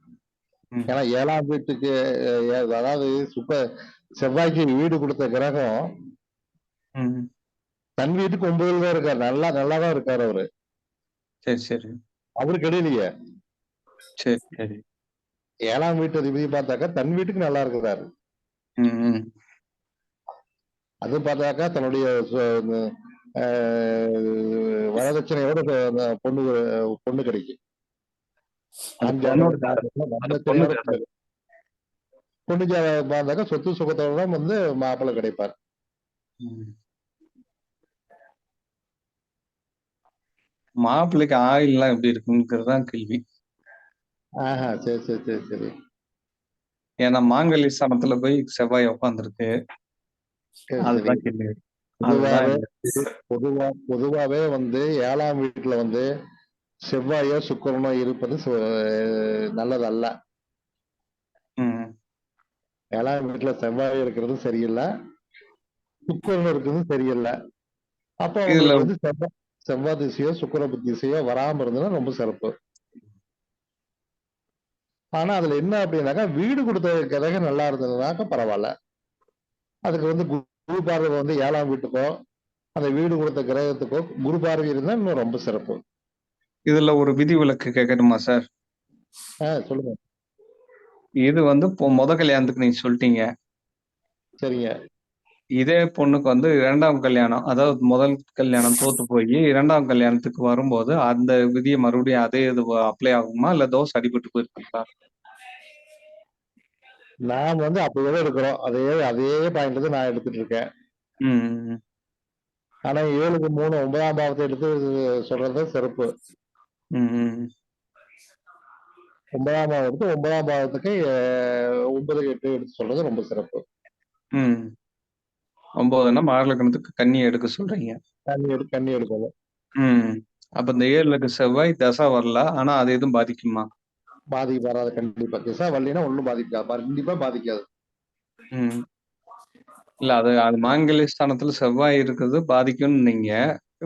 Speaker 3: ம்.
Speaker 2: ஏன்னா 7ஆம் வீட்டுக்கு அதாவது செவ்வாய்க்கு வீடு கொடுத்த கிரகம்
Speaker 3: ம்.
Speaker 2: தன் வீட்டுக்கு 9ல தான் இருக்காரு. நல்லாதான் இருக்காரு அவரு.
Speaker 3: சரி சரி.
Speaker 2: அவரு கிடையிலையே.
Speaker 3: சரி சரி.
Speaker 2: 7ஆம் வீட்டு அதிபதி பார்த்தாக்கா தன் வீட்டுக்கு நல்லா இருக்கிறாரு.
Speaker 3: ம். ம்.
Speaker 2: அது பார்த்தாக்கா தன்னுடைய வரதட்சணையோட பொண்ணு பொண்ணு கிடைக்கும்.
Speaker 3: அது
Speaker 2: ஆண்
Speaker 3: பொண்ணோட
Speaker 2: ஜாதகம்
Speaker 3: அது பொண்ணு
Speaker 2: வரதட்சணையோட
Speaker 3: ஜாதகம்.
Speaker 2: பொண்ணு ஜாதகம் பார்த்தாக்கா சொத்து சுகத்தோட தான் வந்து மாப்பிள்ளை கிடைப்பார்.
Speaker 3: ம். மாப்பிள்ளைக்கு ஆயில்லாம் எப்படி இருக்குங்கிறது தான் கேள்வி.
Speaker 2: ஆஹா, சரி சரி சரி சரி.
Speaker 3: ஏன்னா மாங்கல்ய ஸ்தானத்துல போய் செவ்வாய் உட்காந்துருக்கு.
Speaker 2: சரி சரி.
Speaker 3: அதுதான் கேள்வி. அதுதான்
Speaker 2: பொதுவாவே வந்து 7ஆம் வீட்டுல வந்து செவ்வாயோ சுக்கிரனோ இருப்பது நல்லதல்ல.
Speaker 3: ம்.
Speaker 2: 7ஆம் வீட்டுல செவ்வாய் இருக்கிறது சரியில்லை, சுக்கிரன் இருக்கிறது சரியில்லை. அப்போ
Speaker 3: இதுல
Speaker 2: அவங்களுக்கு வந்து செவ்வாய் திசையோ சுக்கிர திசையோ வராம இருந்ததுன்னா ரொம்ப சிறப்பு. ஆனா அதுல என்ன அப்படின்னாக்கா வீடு கொடுத்த கிரகம் நல்லா இருந்ததுனாக்கா பரவாயில்ல. அதுக்கு வந்து குரு பார்வை வந்து 7ஆம் வீட்டுக்கோ அந்த வீடு கொடுத்த கிரகத்துக்கோ குரு பார்வை இருந்தா இன்னும் ரொம்ப சிறப்பு.
Speaker 3: இதுல ஒரு விதி விலக்கு கேட்கணுமா சார்?
Speaker 2: சொல்லுங்க.
Speaker 3: இது வந்து இப்போ முத கல்யாணத்துக்கு நீங்க சொல்லிட்டீங்க.
Speaker 2: சரிங்க.
Speaker 3: இதே பொண்ணுக்கு வந்து 2ஆம் கல்யாணம், அதாவது முதல் கல்யாணம் தோத்து போய் 2ஆம் கல்யாணத்துக்கு வரும்போது அந்த விதியை மறுபடியும் அதே இது அப்ளை ஆகுமா இல்ல தோசை அடிபட்டு போயிருக்குங்களா?
Speaker 2: நான் வந்து அப்படியே இருக்கிறோம். அதே பாயிண்ட் தான் நான் எடுத்துட்டு இருக்கேன்.
Speaker 3: ம்.
Speaker 2: ஆனா 7க்கு 3 9ஆம் பாவத்தை எடுத்து சொல்றது சிறப்பு.
Speaker 3: ம். ம்.
Speaker 2: 9ஆம் பாவம் எடுத்து 9ஆம் பாவத்துக்கு 9 8 எடுத்து சொல்றது ரொம்ப சிறப்பு.
Speaker 3: ம். 9ன்னா மாரலக்கணத்துக்கு கன்னியை எடுக்க சொல்றீங்க.
Speaker 2: கன்னி எடுக்கணும்.
Speaker 3: ம். அப்ப இந்த 7க்கு செவ்வாய் தசை வரல. ஆனா அது எதுவும் பாதிக்குமா?
Speaker 2: பாதிப்பு வராது கண்டிப்பா. திசா வரலைன்னா ஒண்ணும் பாதிக்காது. கண்டிப்பா பாதிக்காது.
Speaker 3: ம். இல்ல அது மாங்கல்ய ஸ்தானத்துல செவ்வாய் இருக்கிறது பாதிக்கும்னு நீங்க.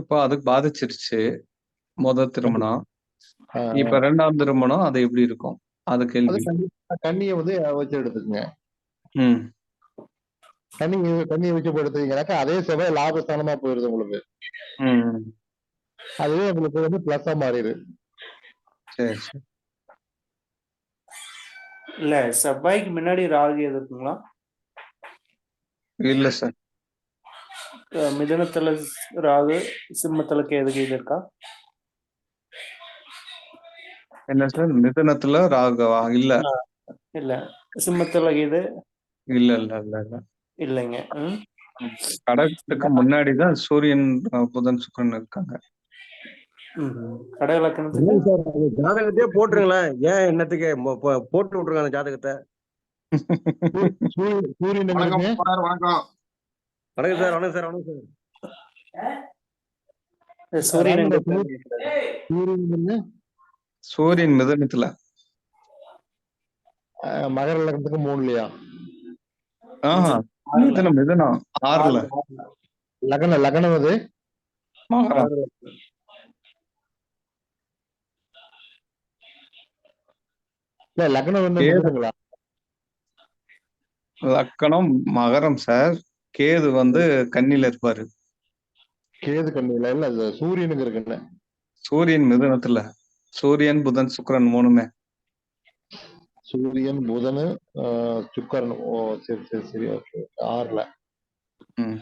Speaker 3: இப்போ அதுக்கு பாதிச்சிருச்சு. முதல் திருமணம். இப்ப 2ஆம் திருமணம் அது எப்படி இருக்கும்? அது
Speaker 2: அது
Speaker 3: கேள்வி.
Speaker 2: கன்னியை வந்து வச்சு எடுத்துக்கங்க.
Speaker 3: ம்.
Speaker 2: கன்னியை வச்சு எடுத்தீங்கன்னாக்கா அதே செவ்வாய் லாபஸ்தானமா போயிருது உங்களுக்கு.
Speaker 3: ம்.
Speaker 2: அதுவே உங்களுக்கு வந்து பிளஸ்ஸா மாறிடு.
Speaker 3: சரி சரி.
Speaker 1: இல்ல செவ்வாய்க்கு முன்னாடி ராகு எதுக்குங்களா?
Speaker 3: இல்ல சார்.
Speaker 1: மிதுனத்துல ராகு, சிம்மத்துல கேது இருக்கா?
Speaker 3: என்ன சார்? மிதுனத்துல ராகுவா? இல்ல.
Speaker 1: இல்ல சிம்மத்துல கேது
Speaker 3: இல்ல இல்ல இல்ல இல்ல.
Speaker 1: இல்லைங்க.
Speaker 3: கடகத்துக்கு முன்னாடி தான் சூரியன், புதன், சுக்கிரன் இருக்காங்க.
Speaker 1: கடக லக்னத்துக்கு
Speaker 7: சார் ஜாதகத்தையே போட்டுருங்களேன். ஏன் என்னத்துக்கு போட்டு விட்டுருங்க அந்த ஜாதகத்தை.
Speaker 2: சூரியன்
Speaker 4: வணக்கம் சார். வணக்கம்.
Speaker 7: வணக்கம் சார். வணக்கம் சார். வணக்கம் சார்.
Speaker 1: சூரியன் எங்க
Speaker 2: சூரியன்
Speaker 3: சூரியன் மிதனத்துல.
Speaker 2: மகர லக்னத்துக்கு 3லயா?
Speaker 3: ஆஹா, மிதனம் மிதனம் 6ல.
Speaker 2: லக்னம் அது
Speaker 3: மகரம்.
Speaker 2: இல்ல லக்னம் வந்து
Speaker 3: கேது.
Speaker 2: மிதுனுங்களா?
Speaker 3: லக்கணம் மகரம் சார். கேது வந்து கன்னியில இருப்பாரு.
Speaker 2: கேது கண்ணில இல்ல, அது சூரியனுக்கு இருக்குன்னு.
Speaker 3: சூரியன் மிதுனத்துல. சூரியன் புதன் சுக்கிரன் 3மே.
Speaker 2: சூரியன் புதன் சுக்கரன். ஓ சரி சரி சரி, ஓகே. 6ல.
Speaker 3: ம்.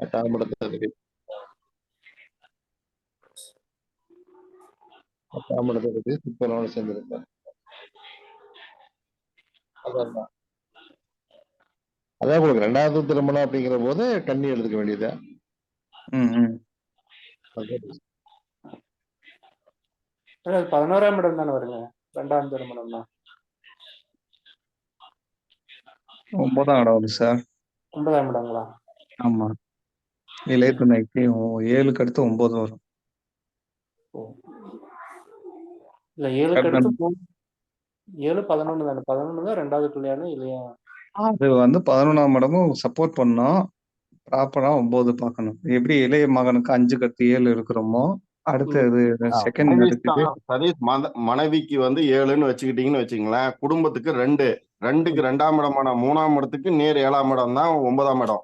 Speaker 2: 8ஆம் இடத்துல இருக்கு. 8ஆம் இடத்துல இருக்கு, சுக்கரனோட சேர்ந்திருக்காரு. அதான் அதான் உங்களுக்கு 2வது திருமணம் அப்படிங்கிற போது கன்னி எடுத்துக்க வேண்டியது.
Speaker 3: ம், ம்.
Speaker 1: அது 11ஆம் இடம் தானே வருங்க 2ஆம் திருமணம்னா?
Speaker 3: 9ஆம் இடம் வருது சார்.
Speaker 1: 9ஆம் இடங்களா?
Speaker 3: ஆமா. இளைய துணைக்கு 7க்கு அடுத்து 9 வரும்.
Speaker 1: இல்ல 7க்கு அடுத்து 7 11 தானே? 11 தான் 2வது கல்யாணம் இல்லையா?
Speaker 3: அது வந்து 11ஆம் இடமும் சப்போர்ட் பண்ணும். ப்ராப்பரா 9 பார்க்கணும். எப்படி இளைய மகனுக்கு 5க்கு அடுத்து 7 இருக்கிறோமோ, அடுத்தது செகண்ட் இருக்குது.
Speaker 4: சதீஷ் மனைவிக்கு வந்து 7ன்னு வச்சுக்கிட்டீங்கன்னு வச்சுங்களேன், குடும்பத்துக்கு 2, 2க்கு 2ஆம் இடமான 3ஆம் இடத்துக்கு நேர் 7ஆம் இடம் தான் 9ஆம் இடம்.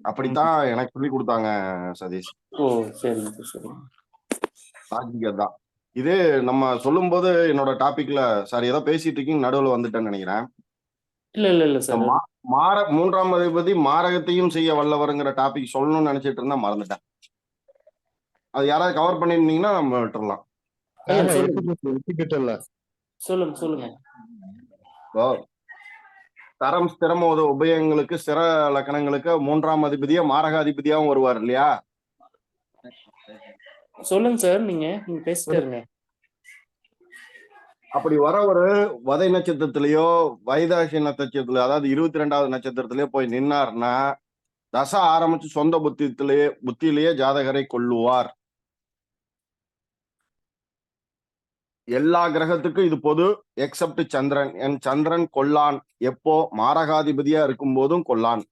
Speaker 4: அப்படித்தான் எனக்கு சொல்லி கொடுத்தாங்க சதீஷ்.
Speaker 1: ஓ சரிங்க சரி.
Speaker 4: லாஜிக் தான் இது. நம்ம சொல்லும் போது என்னோட டாபிக்ல சார் ஏதோ பேசிட்டு இருக்கீங்க, நடுவில் வந்துட்டேன்னு நினைக்கிறேன்.
Speaker 1: இல்ல சார்.
Speaker 4: 3ஆம் அதிபதி மாரகத்தையும் செய்ய வல்லவருங்கிற டாபிக் சொல்லணும்னு நினைச்சிட்டு இருந்தா மறந்துட்டேன். அது யாராவது கவர் பண்ணிருந்தீங்கன்னா நம்ம விட்டுறலாம்.
Speaker 1: சொல்லுங்க.
Speaker 4: தரம் ஸ்திரம் உபயங்களுக்கு ஸ்திர லக்கணங்களுக்கு 3ஆம் அதிபதியா மாரக அதிபதியாவும் வருவார் இல்லையா?
Speaker 1: சொல்லுங்க சார், நீங்க பேசிட்டே இருங்க.
Speaker 4: அப்படி வர ஒரு வதை நட்சத்திரத்திலேயோ வைதாசி நட்சத்திரத்திலயோ, அதாவது 22வது நட்சத்திரத்திலேயோ போய் நின்னார்னா தசை ஆரம்பிச்சு சொந்த புத்தியிலேயே ஜாதகரை கொல்லுவார். எல்லா கிரகத்துக்கும் இது பொது, எக்ஸப்ட் சந்திரன். என் சந்திரன் கொல்லான். எப்போ? மாரகாதிபதியா இருக்கும் போதும் கொல்லான்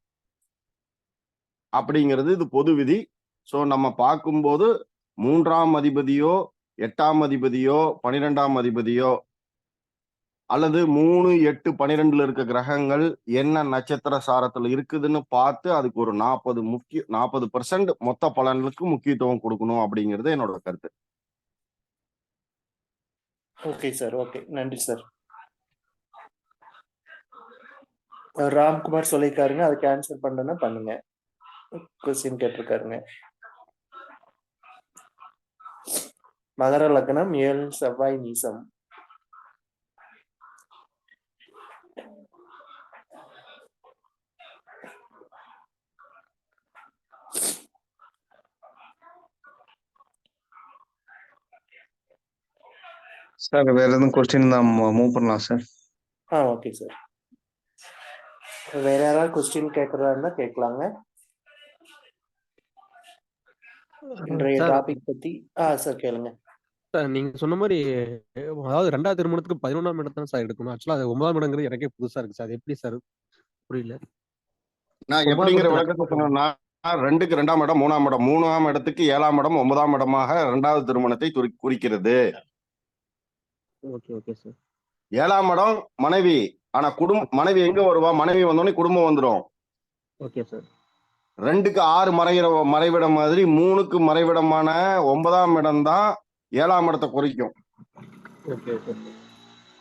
Speaker 4: அப்படிங்கிறது இது பொது விதி. சோ நம்ம பார்க்கும்போது 3ஆம் அதிபதியோ 8ஆம் அதிபதியோ 12ஆம் அதிபதியோ அல்லது 3, 8, 12ல இருக்க கிரகங்கள் என்ன நட்சத்திர சாரத்துல இருக்குதுன்னு பார்த்து அதுக்கு ஒரு 40% மொத்த பலனுக்கு முக்கியத்துவம் கொடுக்கணும் அப்படிங்கிறது என்னோட கருத்து.
Speaker 1: ஓகே சார், ஓகே, நன்றி சார். ராம்குமார் சொல்லியிருக்காருங்க, அதுக்கு ஆன்சர் பண்ணனா பண்ணுங்க. கொஸ்டின் கேட்டிருக்காருங்க. மகர லக்னம் 7 செவ்வாய் நீசம்.
Speaker 3: சார் வேற எதுவும் கொஸ்டின் தான் மூவ் பண்ணலாம் சார்.
Speaker 1: Okay sir. வேற யாராவது கொஸ்டின் கேட்கறதா இருந்தா கேட்கலாங்க. இன்றைய டாபிக் பத்தி சார் கேளுங்க.
Speaker 6: சார் நீங்க சொன்ன மாதிரி, அதாவது 2வது திருமணத்துக்கு 11ஆம் இடம் தான் சார் எடுக்கணும். ஆக்சுவலா அது 9ஆம் இடங்கிறது எனக்கே புதுசா இருக்கு சார். அது எப்படி சார்? புரியல.
Speaker 4: நான் எப்படிங்கிற விளக்கத்தை சொன்னேன்னா, 2க்கு 2ஆம் இடம் 3ஆம் இடம், 3ஆம் இடத்துக்கு 7ஆம் இடம் 9ஆம் இடமாக 2வது திருமணத்தை குறிக்கிறது.
Speaker 6: Okay sir.
Speaker 4: 7ஆம் இடம் மனைவி. ஆனா மனைவி எங்க வருவா? மனைவி வந்தோடனே குடும்பம் வந்துடும்.
Speaker 6: Okay sir.
Speaker 4: 2க்கு 6 மறைவிடம் மாதிரி 3க்கு மறைவிடமான 9ஆம் இடம் தான் 7ஆம் இடத்தை குறிக்கும்.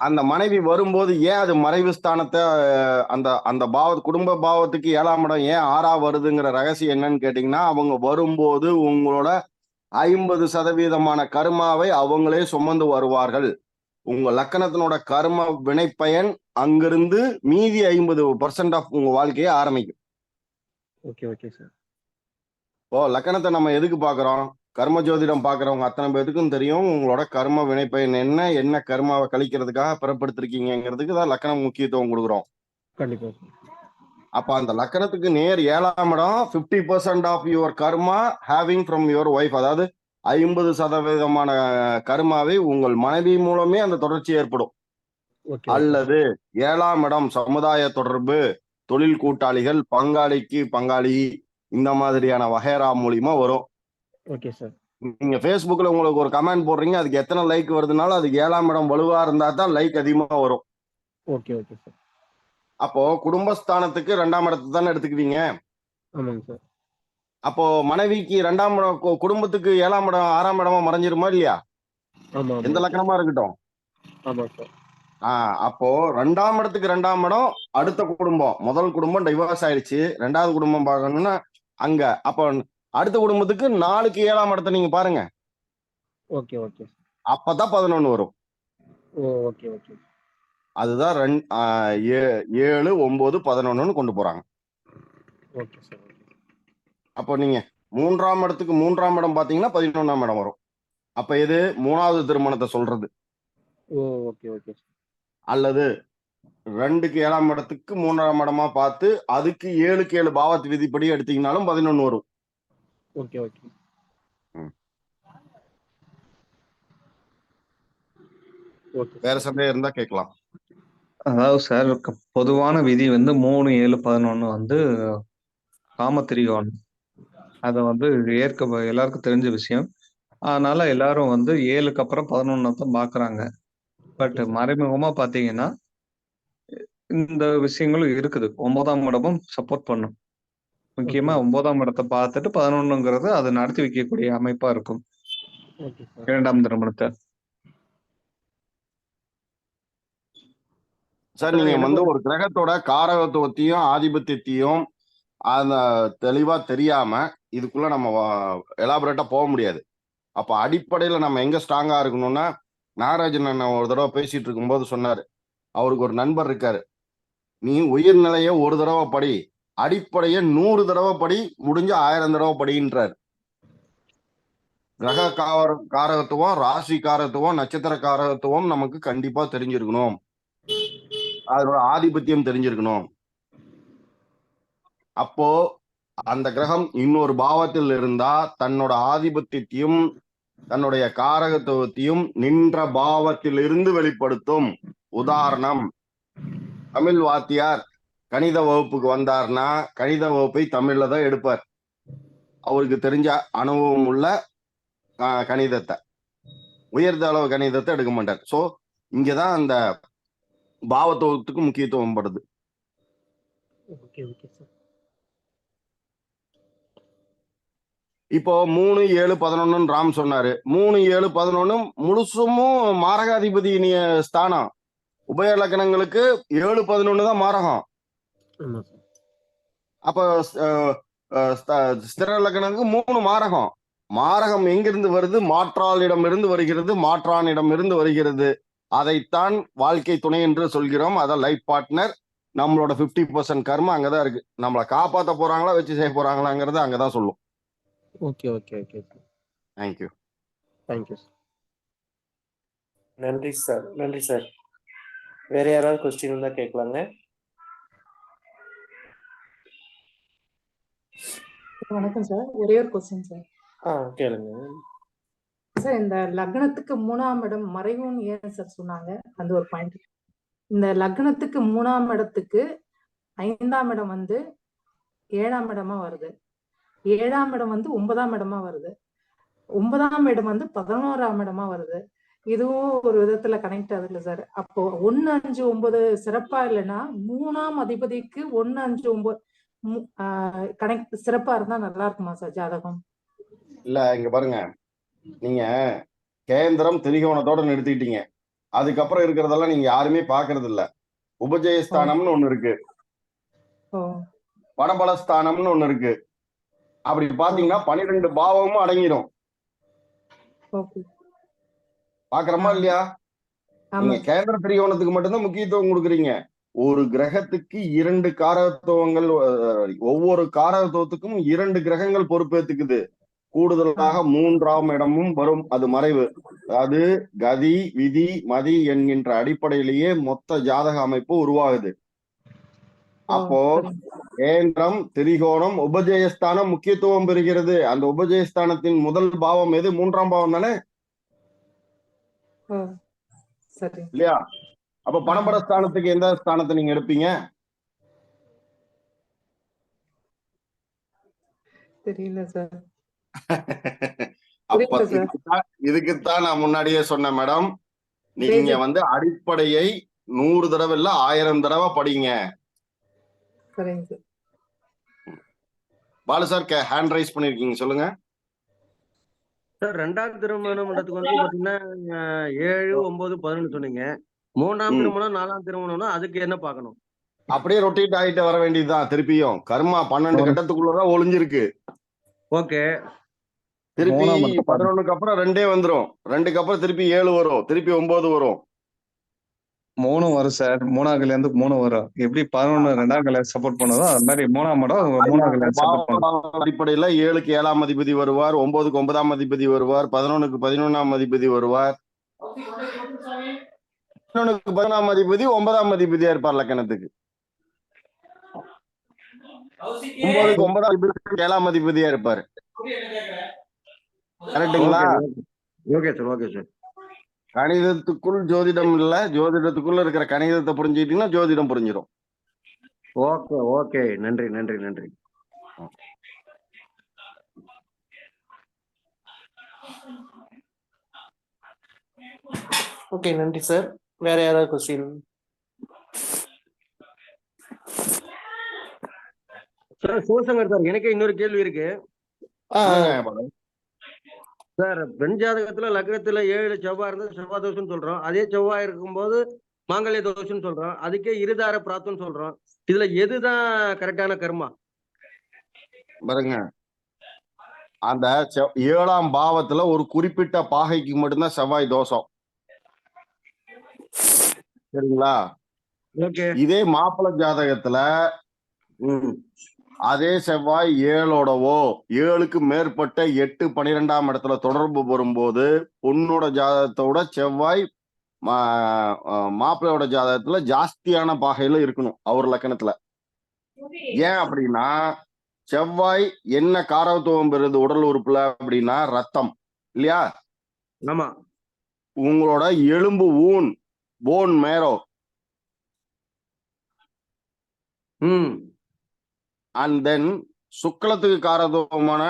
Speaker 4: அந்த மனைவி வரும்போது ஏன் அது மறைவு ஸ்தானத்தை அந்த குடும்ப பாவத்துக்கு 7ஆம் இடம் ஏன் 6ஆ வருதுங்கிற ரகசியம் என்னன்னு கேட்டீங்கன்னா, அவங்க வரும்போது உங்களோட 50% கர்மாவை அவங்களே சுமந்து வருவார்கள். உங்க லக்கணத்தினோட கர்ம வினைப்பயன் அங்கிருந்து மீதி 50% ஆஃப் உங்க வாழ்க்கையை ஆரம்பிக்கும்.
Speaker 6: Okay sir.
Speaker 4: இப்போ லக்கணத்தை நம்ம எதுக்கு பாக்குறோம்? கர்ம ஜோதிடம் பாக்குறவங்க அத்தனை பேருக்கும் தெரியும் உங்களோட கர்ம வினைப்பயன் என்ன கர்மாவை கழிக்கிறதுக்காக பிறப்படுத்திருக்கீங்கிறதுக்கு தான் லக்கணம் முக்கியத்துவம் கொடுக்குறோம்.
Speaker 6: கண்டிப்பா.
Speaker 4: அப்ப அந்த லக்கணத்துக்கு நேர் 7ஆம் இடம் 50% of your karma having from your wife, அதாவது 50% கர்மாவை உங்கள் மனைவி மூலமே அந்த தொடர்ச்சி ஏற்படும்.
Speaker 6: ஓகே
Speaker 4: அல்லது 7ஆம் இடம் சமுதாய தொடர்பு, தொழில் கூட்டாளிகள், பங்காளிக்கு பங்காளி, இந்த மாதிரியான வகைரா மூலியமா வரும்.
Speaker 6: Okay sir.
Speaker 4: நீங்க Facebookல உங்களுக்கு ஒரு கமெண்ட் போடுறீங்க, அதுக்கு எத்தனை லைக் வருதுனாலும் அதுக்கு 7ஆம் இடம் வலுவா இருந்தா தான் லைக் அதிகமா வரும்.
Speaker 6: Okay okay sir.
Speaker 4: அப்போ குடும்பஸ்தானத்துக்கு 2ஆம் இடத்தை தானே எடுத்துக்குவீங்க.
Speaker 6: ஆமாங்க சார்.
Speaker 4: அப்போ மனைவிக்கு 2ஆம் இடம், குடும்பத்துக்கு 7ஆம் இடம் 6ஆம் இடமா மறைஞ்சிருமா இல்லையா?
Speaker 6: ஆமா
Speaker 4: எந்த
Speaker 6: ஆமா
Speaker 4: லக்கணமா இருக்கட்டும்.
Speaker 6: ஆமா சார்.
Speaker 4: அப்போ 2ஆம் இடத்துக்கு 2ஆம் இடம் அடுத்த குடும்பம். முதல் குடும்பம் டைவர்ஸ் ஆயிடுச்சு, 2வது குடும்பம் பார்க்கணும்னா அங்க. அப்போ அடுத்த குடும்பத்துக்கு 4க்கு 7ஆம் இடத்தை நீங்க பாருங்க.
Speaker 6: Okay okay.
Speaker 4: அப்பதான் 11 வரும்.
Speaker 6: ஓ ஓகே ஓகே.
Speaker 4: அதுதான் 7, 9, 11 கொண்டு போறாங்க.
Speaker 6: Okay sir.
Speaker 4: அப்போ நீங்க 3ஆம் இடத்துக்கு 3ஆம் இடம் பாத்தீங்கன்னா 11ஆம் இடம் வரும். அப்ப இது 3வது திருமணத்தை சொல்றது.
Speaker 6: ஓ ஓகே ஓகே.
Speaker 4: அல்லது 2க்கு 7ஆம் இடத்துக்கு 3ஆம் இடமா பார்த்து அதுக்கு 7க்கு 7 பாவத்து விதிப்படி எடுத்தீங்கன்னாலும் 11 வரும்.
Speaker 6: Okay okay. ஓகே.
Speaker 4: வேற சந்தேகம் இருந்தா கேட்கலாம்.
Speaker 3: அதாவது சார் பொதுவான விதி வந்து 3, 7, 11 வந்து காமத்திரிகோணம். அதை வந்து எல்லாருக்கும் தெரிஞ்ச விஷயம். அதனால எல்லாரும் வந்து 7க்கு அப்புறம் 11 தான் பாக்குறாங்க. பட் மறைமுகமா பாத்தீங்கன்னா இந்த விஷயங்களும் இருக்குது. 9ஆம் இடமும் சப்போர்ட் பண்ணும். முக்கியமா 9ஆம் இடத்தை பார்த்துட்டு 11ங்கிறது அது நடத்தி வைக்கக்கூடிய அமைப்பா இருக்கும்.
Speaker 6: Okay sir.
Speaker 3: 2ஆம் திருமணத்தை.
Speaker 4: சார் நீங்க வந்து ஒரு கிரகத்தோட காரகத்துவத்தையும் ஆதிபத்தியத்தையும் அந்த தெளிவா தெரியாம இதுக்குள்ள நம்ம எலாபரேட்டா போக முடியாது. அப்ப அடிப்படையில நம்ம எங்க ஸ்ட்ராங்கா இருக்கணும்னா, நாகராஜன் அண்ணன் ஒரு தடவை பேசிட்டு இருக்கும்போது சொன்னாரு, அவருக்கு ஒரு நண்பர் இருக்காரு, நீ உயிர்நிலைய ஒரு தடவை படி, அடிப்படைய 100 தடவை படி, முடிஞ்ச 1000 தடவை படின்றார். கிரக காரகத்துவம், ராசி காரகத்துவம், நட்சத்திர காரகத்துவம் நமக்கு கண்டிப்பா தெரிஞ்சிருக்கணும். அதோட ஆதிபத்தியம் தெரிஞ்சிருக்கணும். அப்போ அந்த கிரகம் இன்னொரு பாவத்தில் இருந்தா தன்னோட ஆதிபத்தியத்தையும் தன்னுடைய காரகத்துவத்தையும் நின்ற பாவத்தில் இருந்து வெளிப்படுத்தும். உதாரணம், தமிழ் வாத்தியார் கணித வகுப்புக்கு வந்தார்னா கணித வகுப்பை தமிழ்ல தான் எடுப்பார். அவருக்கு தெரிஞ்ச அனுபவம் உள்ள கணிதத்தை, உயர்ந்த அளவு கணிதத்தை எடுக்க மாட்டார். சோ இங்கதான் அந்த பாவத்துவத்துக்கு முக்கியத்துவம் படுது. இப்போ 3, 7, 11 ராம் சொன்னாரு. 3, 7, 11 முழுசும் மாரகாதிபதி ஸ்தானம். உபய லக்னங்களுக்கு 7, 11 தான் மாரகம். அப்ப ஸ்திர லக்னங்களுக்கு 3 மாரகம். மாரகம் எங்கிருந்து வருது? மாற்றாளிடம் இருந்து வருகிறது, மாற்றானிடம் இருந்து வருகிறது. அதைத்தான் வாழ்க்கை துணை என்று சொல்கிறோம். அதான் லைஃப் பார்ட்னர். நம்மளோட 50% கர்மா அங்கதான் இருக்கு. நம்மளை காப்பாற்ற போறாங்களா, வச்சு செய்ய போறாங்களாங்கிறது அங்கதான் சொல்லும்.
Speaker 6: Okay okay okay.
Speaker 4: Thank you.
Speaker 6: Thank you.
Speaker 1: நன்றி சார். நன்றி சார். வேற யாராவது கொஸ்டின் இருந்தா கேட்கலாங்க.
Speaker 8: வணக்கம் சார். ஒரே ஒரு கொஸ்டின் சார்.
Speaker 1: கேளுங்க
Speaker 8: சார். இந்த லக்னத்துக்கு 3ஆம் இடம் மறைவுன்னு ஏன் சார் சொன்னாங்க? அந்த ஒரு பாயிண்ட். இந்த லக்னத்துக்கு 3ஆம் இடத்துக்கு 5ஆம் இடம் வந்து 7ஆம் இடமா வருது, 7ஆம் இடம் வந்து 9ஆம் இடமா வருது, 9ஆம் இடம் வந்து 11ஆம் இடமா வருது. இதுவும் ஒரு விதத்துல கனெக்ட் ஆகுதுல்ல சார்? அப்போ 1, 5, 9 சிறப்பா இல்லைன்னா 3ஆம் அதிபதிக்கு 1, 5, 9 கனெக்ட் சிறப்பா இருந்தா நல்லா இருக்குமா சார் ஜாதகம்?
Speaker 4: இல்ல, இங்க பாருங்க, நீங்க கேந்திரம் திரிகோணத்தோட நிறுத்திட்டீங்க. அதுக்கப்புறம் இருக்கிறதெல்லாம் நீங்க யாருமே பாக்குறது இல்ல. உபஜயஸ்தானம்னு ஒண்ணு இருக்கு, வடபலஸ்தானம்னு ஒண்ணு இருக்கு. அப்படி பாத்தீங்கன்னா 12 பாவமும் அடங்கிடும். பாக்குறோமா இல்லையா? நீங்க கேந்திர திரிகோணத்துக்கு மட்டும்தான் முக்கியத்துவம் கொடுக்குறீங்க. ஒரு கிரகத்துக்கு 2 காரகத்துவங்கள், ஒவ்வொரு காரகத்துவத்துக்கும் 2 கிரகங்கள் பொறுப்பேற்றுக்குது. கூடுதலாக 3ஆம் இடமும் வரும். அது மறைவு. அது கதி, விதி, மதி என்கின்ற அடிப்படையிலேயே மொத்த ஜாதக அமைப்பு உருவாகுது. அப்போ
Speaker 8: சரிங்க.
Speaker 4: கேந்திரம், திரிகோணம், உபஜயஸ்தானம் முக்கியத்துவம் பெறுகிறது. அந்த உபஜயஸ்தானத்தின் முதல் பாவம் எது? 3ஆம் பாவம் தானே,
Speaker 8: ஓ சரிங்க.
Speaker 4: இல்லையா? அப்ப
Speaker 8: ஆ,
Speaker 4: பணபர ஸ்தானத்துக்கு எந்த ஸ்தானத்தை நீங்க எடுப்பீங்க?
Speaker 8: தெரியல சார்.
Speaker 4: அப்ப
Speaker 8: புரியல சார்.
Speaker 4: இதுக்குத்தான் நான் முன்னாடியே சொன்னேன் மேடம். நீங்க
Speaker 8: பேசிக்
Speaker 4: வந்து அடிப்படையை 100 தடவை இல்ல 1000 தடவை படிங்க.
Speaker 8: சரிங்க sir.
Speaker 4: Balu sir hand raise பண்ணிருக்கீங்க, சொல்லுங்க.
Speaker 7: சார் 2ஆம் திருமணம் மண்டபத்துக்கு வந்து பாத்தீங்கன்னா 7, 9, 11 சொன்னீங்க. 3ஆம்
Speaker 4: ம்.
Speaker 7: திருமணம் 4ஆம் திருமணம்னா அதுக்கு என்ன பார்க்கணும்?
Speaker 4: அப்படியே ரொட்டேட் ஆகிட்டு வர வேண்டியதுதான். திருப்பியும் கர்மா 12 கட்டத்துக்குள்ளதான் ஒளிஞ்சிருக்கு.
Speaker 7: ஓகே.
Speaker 4: திருப்பி
Speaker 3: 3ஆம் இடத்தை பாருங்க.
Speaker 4: 11க்கு அப்புறம் 2 வந்துரும். 2க்கு அப்புறம் திருப்பி 7 வரும், திருப்பி 9 வரும்.
Speaker 3: 3 வரும் சார். 3ஆம் கல்யாணம் 3 வரும். எப்படி 11 2ஆம் கல்யாணம் சப்போர்ட் பண்ணுதோ அது மாதிரி 3ஆம் இடம் 3ஆம் கல்யாணம் சப்போர்ட் பண்ணும்.
Speaker 4: அடிப்படையில 7க்கு 7ஆம் அதிபதி வருவார், 9க்கு 9ஆம் அதிபதி வருவார், 11க்கு 11ஆம் அதிபதி வருவார், 11க்கு 11ஆம் அதிபதி 9ஆம் அதிபதியா இருப்பார் லக்கணத்துக்கு. 9க்கு 9ஆம் அதிபதி 7ஆம் அதிபதியா இருப்பாரு. கரெக்டுங்களா?
Speaker 7: Okay sir. Okay sir.
Speaker 4: கணிதத்துக்குள் ஜோதிடம் இல்ல, ஜோதிடத்துக்குள்ள இருக்கிற கணிதத்தை புரிஞ்சுக்கிட்டீங்கன்னா ஜோதிடம் புரிஞ்சிடும்.
Speaker 7: ஓகே. ஓகே. நன்றி நன்றி நன்றி.
Speaker 1: ஓகே, நன்றி சார். வேற யாராவது கொஸ்டின்?
Speaker 7: சார் சிவசங்கர் சார், எனக்கே இன்னொரு கேள்வி இருக்கு சார். பெண் ஜாதகத்துல லக்னத்துல 7 செவ்வாய் இருந்தா செவ்வாய் தோஷம்னு சொல்றோம். அதே செவ்வாய் இருக்கும்போது மாங்கல்ய தோஷம்னு சொல்றோம். அதுக்கே இருதார பிராப்தம்னு சொல்றோம். இதுல எதுதான் கரெக்டான கர்மா?
Speaker 4: பாருங்க, அந்த 7ஆம் பாவத்துல ஒரு குறிப்பிட்ட பாகைக்கு மட்டும்தான் செவ்வாய் தோஷம். சரிங்களா?
Speaker 7: ஓகே.
Speaker 4: இதே மாப்பிள்ளை ஜாதகத்துல அதே செவ்வாய் 7ஓடவோ 7க்கு மேற்பட்ட 8, 12ஆம் இடத்துல தொடர்பு வரும்போது பொண்ணோட ஜாதகத்தோட செவ்வாய் மாப்பிள்ளையோட ஜாதகத்துல ஜாஸ்தியான பாகையில இருக்கணும் அவர் லக்கணத்துல. ஏன் அப்படின்னா, செவ்வாய் என்ன காரகத்துவம் பெறுது உடல் உறுப்புல அப்படின்னா ரத்தம், இல்லையா?
Speaker 7: ஆமா.
Speaker 4: உங்களோட எலும்பு ஊன், போன் மேரோ, அண்ட் தென் சுக்லத்துக்கு காரகத்துவமான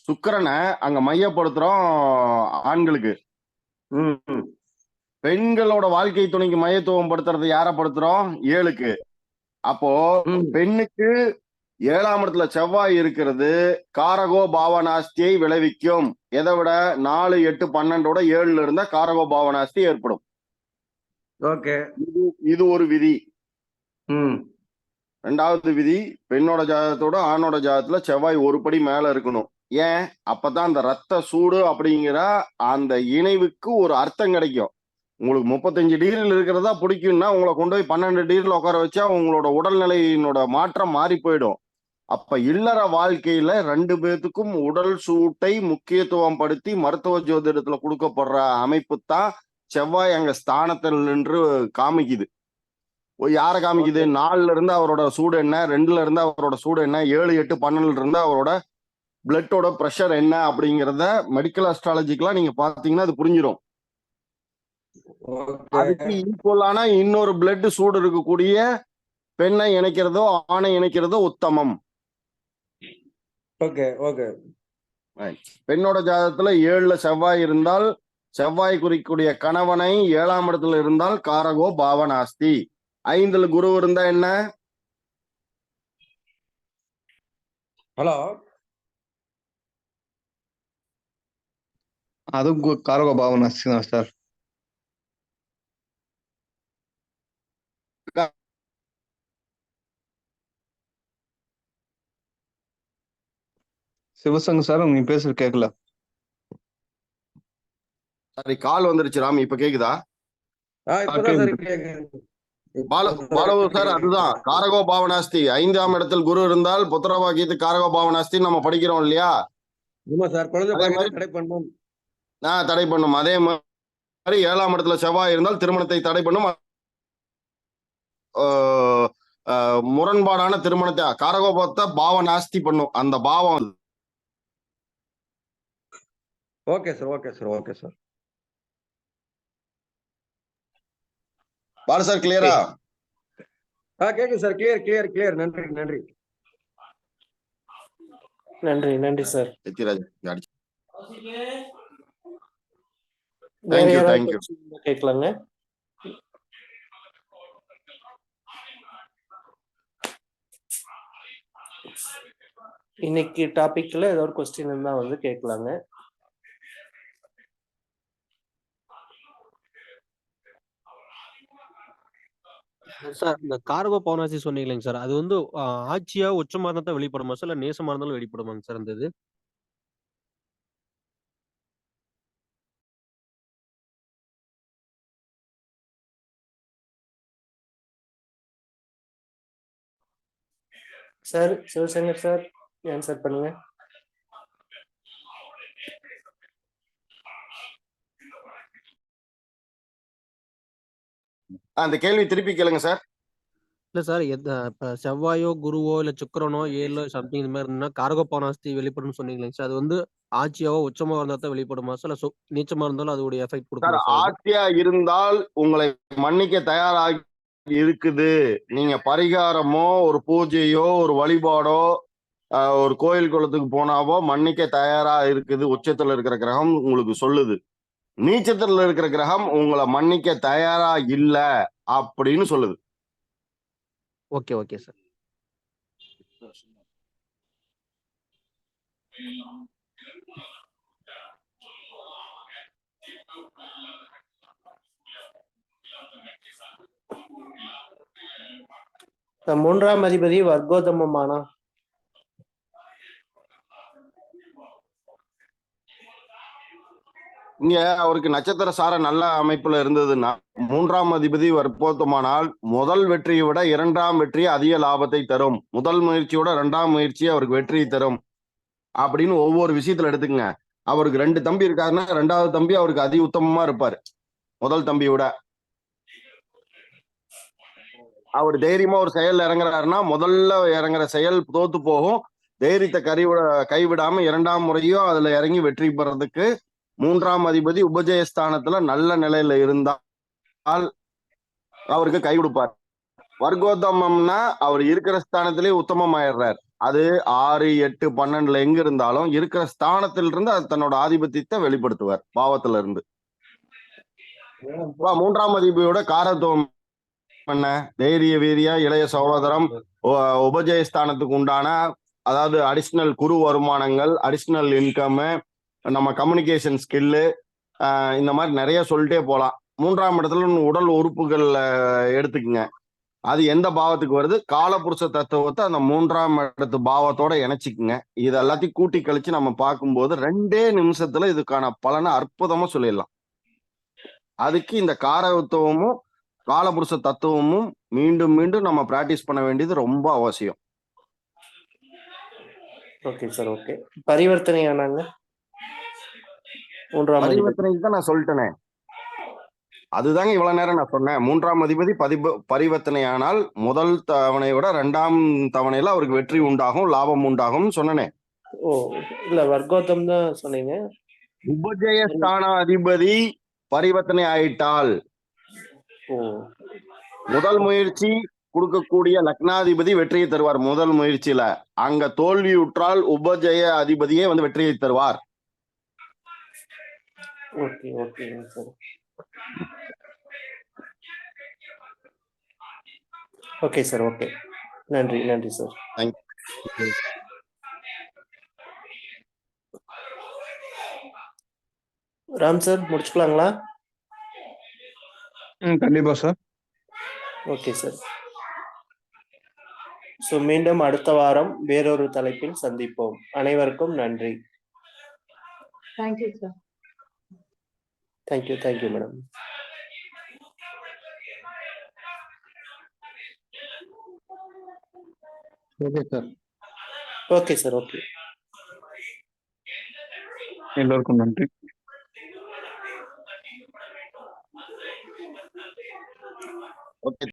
Speaker 4: சுக்கிரனை அங்க மையப்படுத்துறோம் ஆண்களுக்கு. பெண்களோட வாழ்க்கை துணைக்கு மையத்துவம் படுத்துறது யார படுத்துறோம்? 7க்கு. அப்போ பெண்ணுக்கு 7ஆம் இடத்துல செவ்வாய் இருக்கிறது காரகோ பாவனாஸ்தியை விளைவிக்கும். எதை விட 4, 8, 12ஓட 7ல இருந்தா காரகோ பாவனாஸ்தி ஏற்படும்.
Speaker 7: ஓகே.
Speaker 4: இது ஒரு விதி. 2வது விதி, பெண்ணோட ஜாதகத்தோட ஆணோட ஜாதகத்துல செவ்வாய் ஒரு படி மேல இருக்கணும். ஏன்? அப்பதான் அந்த ரத்த சூடு அப்படிங்கிற அந்த இணைவுக்கு ஒரு அர்த்தம் கிடைக்கும். உங்களுக்கு 35 டிகிரியில் இருக்கிறதா பிடிக்கும்னா உங்களை கொண்டு போய் 12 டிகிரியில் உட்கார வச்சா உங்களோட உடல்நிலையினோட மாற்றம் மாறி போயிடும். அப்ப இல்லற வாழ்க்கையில 2 பேத்துக்கும் உடல் சூட்டை முக்கியத்துவம் படுத்தி மருத்துவ ஜோதிடத்துல கொடுக்கப்படுற அமைப்பு தான் செவ்வாய் அங்க ஸ்தானத்தில் நின்று காமிக்குது. யாரை காமிக்குது? 4ல இருந்து அவரோட சூடு என்ன, 2ல இருந்து அவரோட சூடு என்ன, 7, 8, 12ல இருந்து அவரோட பிளட்டோட பிரஷர் என்ன அப்படிங்கிறத மெடிக்கல் அஸ்ட்ராலஜிக்கெல்லாம் நீங்க பாத்தீங்கன்னா அது புரிஞ்சிடும். அதுக்கு ஈக்குவலான இன்னொரு பிளட் சூடு இருக்கக்கூடிய பெண்ணை இணைக்கிறதோ ஆணை இணைக்கிறதோ உத்தமம்.
Speaker 7: ஓகே. ஓகே.
Speaker 4: பெண்ணோட ஜாதகத்துல 7ல செவ்வாய் இருந்தால் செவ்வாய் குறிக்கூடிய கணவனை 7ஆம் இடத்துல இருந்தால் காரகோ பாவனாஸ்தி. 5ல குரு இருந்தா என்ன?
Speaker 7: ஹலோ,
Speaker 3: அது காரகோ பாவனாஸ்தி தான் சார். சிவசங்கர் சார், நீங்க பேசுறது கேட்கல.
Speaker 4: சரி, கால் வந்துருச்சு ராம், இப்ப கேக்குதா?
Speaker 7: இப்பதான் சார் கேக்குது.
Speaker 4: பாலவு சார், அதுதான் காரகோ பாவனாஸ்தி. 5ஆம் இடத்தில் குரு இருந்தால் புத்திரவாக்கியத்து காரகோ பாவனாஸ்தி நம்ம படிக்கிறோம் இல்லையா?
Speaker 7: ஆமா சார், குழந்தை தடை பண்ணும்.
Speaker 4: தடை பண்ணும். அதே மாதிரி 7ஆம் இடத்துல செவ்வாய் இருந்தால் திருமணத்தை தடை பண்ணும். முரண்பாடான திருமணத்தை காரகோபத்தை பாவம் நாஸ்தி பண்ணும் அந்த பாவம்.
Speaker 7: Okay sir, okay sir, okay sir.
Speaker 4: Balu sir கிளியரா?
Speaker 7: கேக்குது சார். Clear clear clear. நன்றி நன்றி
Speaker 1: நன்றி நன்றி சார்.
Speaker 4: எத்திராஜ்
Speaker 1: வேற
Speaker 4: தேங்க்யூ
Speaker 1: யாராவது
Speaker 4: தேங்க்யூ.
Speaker 1: question கேட்கலாங்க. இன்னைக்கு டாபிக்ல ஏதோ ஒரு கொஸ்டின் இருந்தா வந்து கேட்கலாங்க.
Speaker 6: சார் இந்த கார்கோ பவுனாசி சொன்னீங்க இல்லைங்க சார், அது வந்து ஆட்சியா உச்சமா இருந்தா தான் வெளிப்படுமா சார், இல்ல நேசமா இருந்தாலும் வெளிப்படுமாங்க சார் அந்த இது?
Speaker 1: சார் சிவசங்கர் சார் ஆன்சர் பண்ணுங்க.
Speaker 4: அந்த கேள்வி திருப்பி கேளுங்க சார்.
Speaker 6: இல்ல சார், இப்ப செவ்வாயோ குருவோ இல்ல சுக்கிரனோ ஏழோ சம்திங் இந்த மாதிரி இருந்தா கார்கோ பவுனாஸ்தி வெளிப்படும்னு சொன்னீங்களேங்க சார், அது வந்து ஆட்சியாவோ உச்சமா இருந்தா தான் வெளிப்படுமா சார், இல்ல நீச்சமா இருந்தாலும் அதோடைய எஃபெக்ட்
Speaker 4: சார்
Speaker 6: கொடுக்குமா சார்?
Speaker 4: ஆட்சியா இருந்தால் உங்களை மன்னிக்க தயாராகி இருக்குது. நீங்க பரிகாரமோ ஒரு பூஜையோ ஒரு வழிபாடோ ஒரு கோயில் குளத்துக்கு போனாவோ மன்னிக்க தயாரா இருக்குது. உச்சத்துல இருக்கிற கிரகம் உங்களுக்கு சொல்லுது. நீச்சத்துல இருக்கிற கிரகம் உங்களை மன்னிக்க தயாரா இல்ல அப்படின்னு சொல்லுது.
Speaker 6: Okay okay sir.
Speaker 1: மூன்றாம் அதிபதி வர்க்கோதமமானா?
Speaker 4: இங்க அவருக்கு நட்சத்திர சார நல்ல அமைப்புல இருந்ததுன்னா மூன்றாம் அதிபதி வற்போத்தமானால் முதல் வெற்றியை விட இரண்டாம் வெற்றி அதிக லாபத்தை தரும். முதல் முயற்சியோட இரண்டாம் முயற்சி அவருக்கு வெற்றியை தரும் அப்படின்னு ஒவ்வொரு விஷயத்துல எடுத்துக்கங்க. அவருக்கு 2 தம்பி இருக்காருன்னா 2வது தம்பி அவருக்கு அதி உத்தமமா இருப்பாரு முதல் தம்பியை விட. அவர் தைரியமா ஒரு செயல் இறங்குறாருன்னா முதல்ல இறங்குற செயல் தோத்து போகும். தைரியத்தை கைவிடாம 2ஆம் முறையும் அதுல இறங்கி வெற்றி பெறதுக்கு மூன்றாம் அதிபதி உபஜயஸ்தானத்துல நல்ல நிலையில இருந்தால் அவருக்கு கை கொடுப்பார். வர்க்கோத்தமம்னா அவர் இருக்கிற ஸ்தானத்திலே உத்தமம் ஆயிடுறார். அது 6, 8, 12 எங்க இருந்தாலும் இருக்கிற ஸ்தானத்திலிருந்து அது தன்னோட ஆதிபத்தியத்தை வெளிப்படுத்துவார் பாவத்துல இருந்து. மூன்றாம் அதிபதியோட காரத்துவம் என்ன? தைரிய வீரிய இளைய சகோதரம், உபஜயஸ்தானத்துக்கு உண்டான அதாவது அடிஷ்னல் குரு வருமானங்கள், அடிஷ்னல் இன்கம், நம்ம கம்யூனிகேஷன் ஸ்கில்லு, இந்த மாதிரி நிறைய சொல்லிட்டே போகலாம். 3ஆம் இடத்துல உடல் உறுப்புகள் எடுத்துக்குங்க. அது எந்த பாவத்துக்கு வருது? காலபுருஷ தத்துவத்தை அந்த 3ஆம் இடத்து பாவத்தோட இணைச்சிக்குங்க. இது எல்லாத்தையும் கூட்டி கழிச்சு நம்ம பார்க்கும்போது 2 நிமிஷத்துல இதுக்கான பலனை அற்புதமா சொல்லிடலாம். அதுக்கு இந்த காரகத்துவமும் காலபுருஷ தத்துவமும் மீண்டும் மீண்டும் நம்ம பிராக்டிஸ் பண்ண வேண்டியது ரொம்ப அவசியம்.
Speaker 1: Okay sir. ஓகே. பரிவர்த்தனை ஆனாங்க மூன்றாம் அதிபதி.
Speaker 4: பரிவர்த்தனைக்கு தான் நான் சொல்லிட்டேனே, அதுதாங்க இவ்வளவு நேரம் நான் சொன்னேன். 3ஆம் அதிபதி பரிவர்த்தனையானால் முதல் தவணையோட 2ஆம் தவணையில அவருக்கு வெற்றி உண்டாகும், லாபம் உண்டாகும் சொன்னனே.
Speaker 1: ஓ இல்ல, வர்க்கோத்தம் தான் சொன்னீங்க.
Speaker 4: உபஜயஸ்தான அதிபதி பரிவர்த்தனை ஆயிட்டால் முதல் முயற்சி கொடுக்கக்கூடிய லக்னாதிபதி வெற்றியை தருவார். முதல் முயற்சியில அங்க தோல்வியுற்றால் உபஜய அதிபதியே வந்து வெற்றியை தருவார்.
Speaker 1: Okay okay sir. Okay sir. Okay, நன்றி நன்றி சார்.
Speaker 4: தேங்க்யூ.
Speaker 1: ராம் சார் முடிச்சுக்கலாங்களா?
Speaker 3: கண்டிப்பா சார்.
Speaker 1: Okay sir. ஸோ மீண்டும் அடுத்த வாரம் வேறொரு தலைப்பில் சந்திப்போம். அனைவருக்கும் நன்றி.
Speaker 8: Thank you sir.
Speaker 1: Thank you madam.
Speaker 3: Okay sir.
Speaker 1: Okay sir. Okay,
Speaker 3: எல்லோருக்கும் நன்றி.
Speaker 4: ஓகே.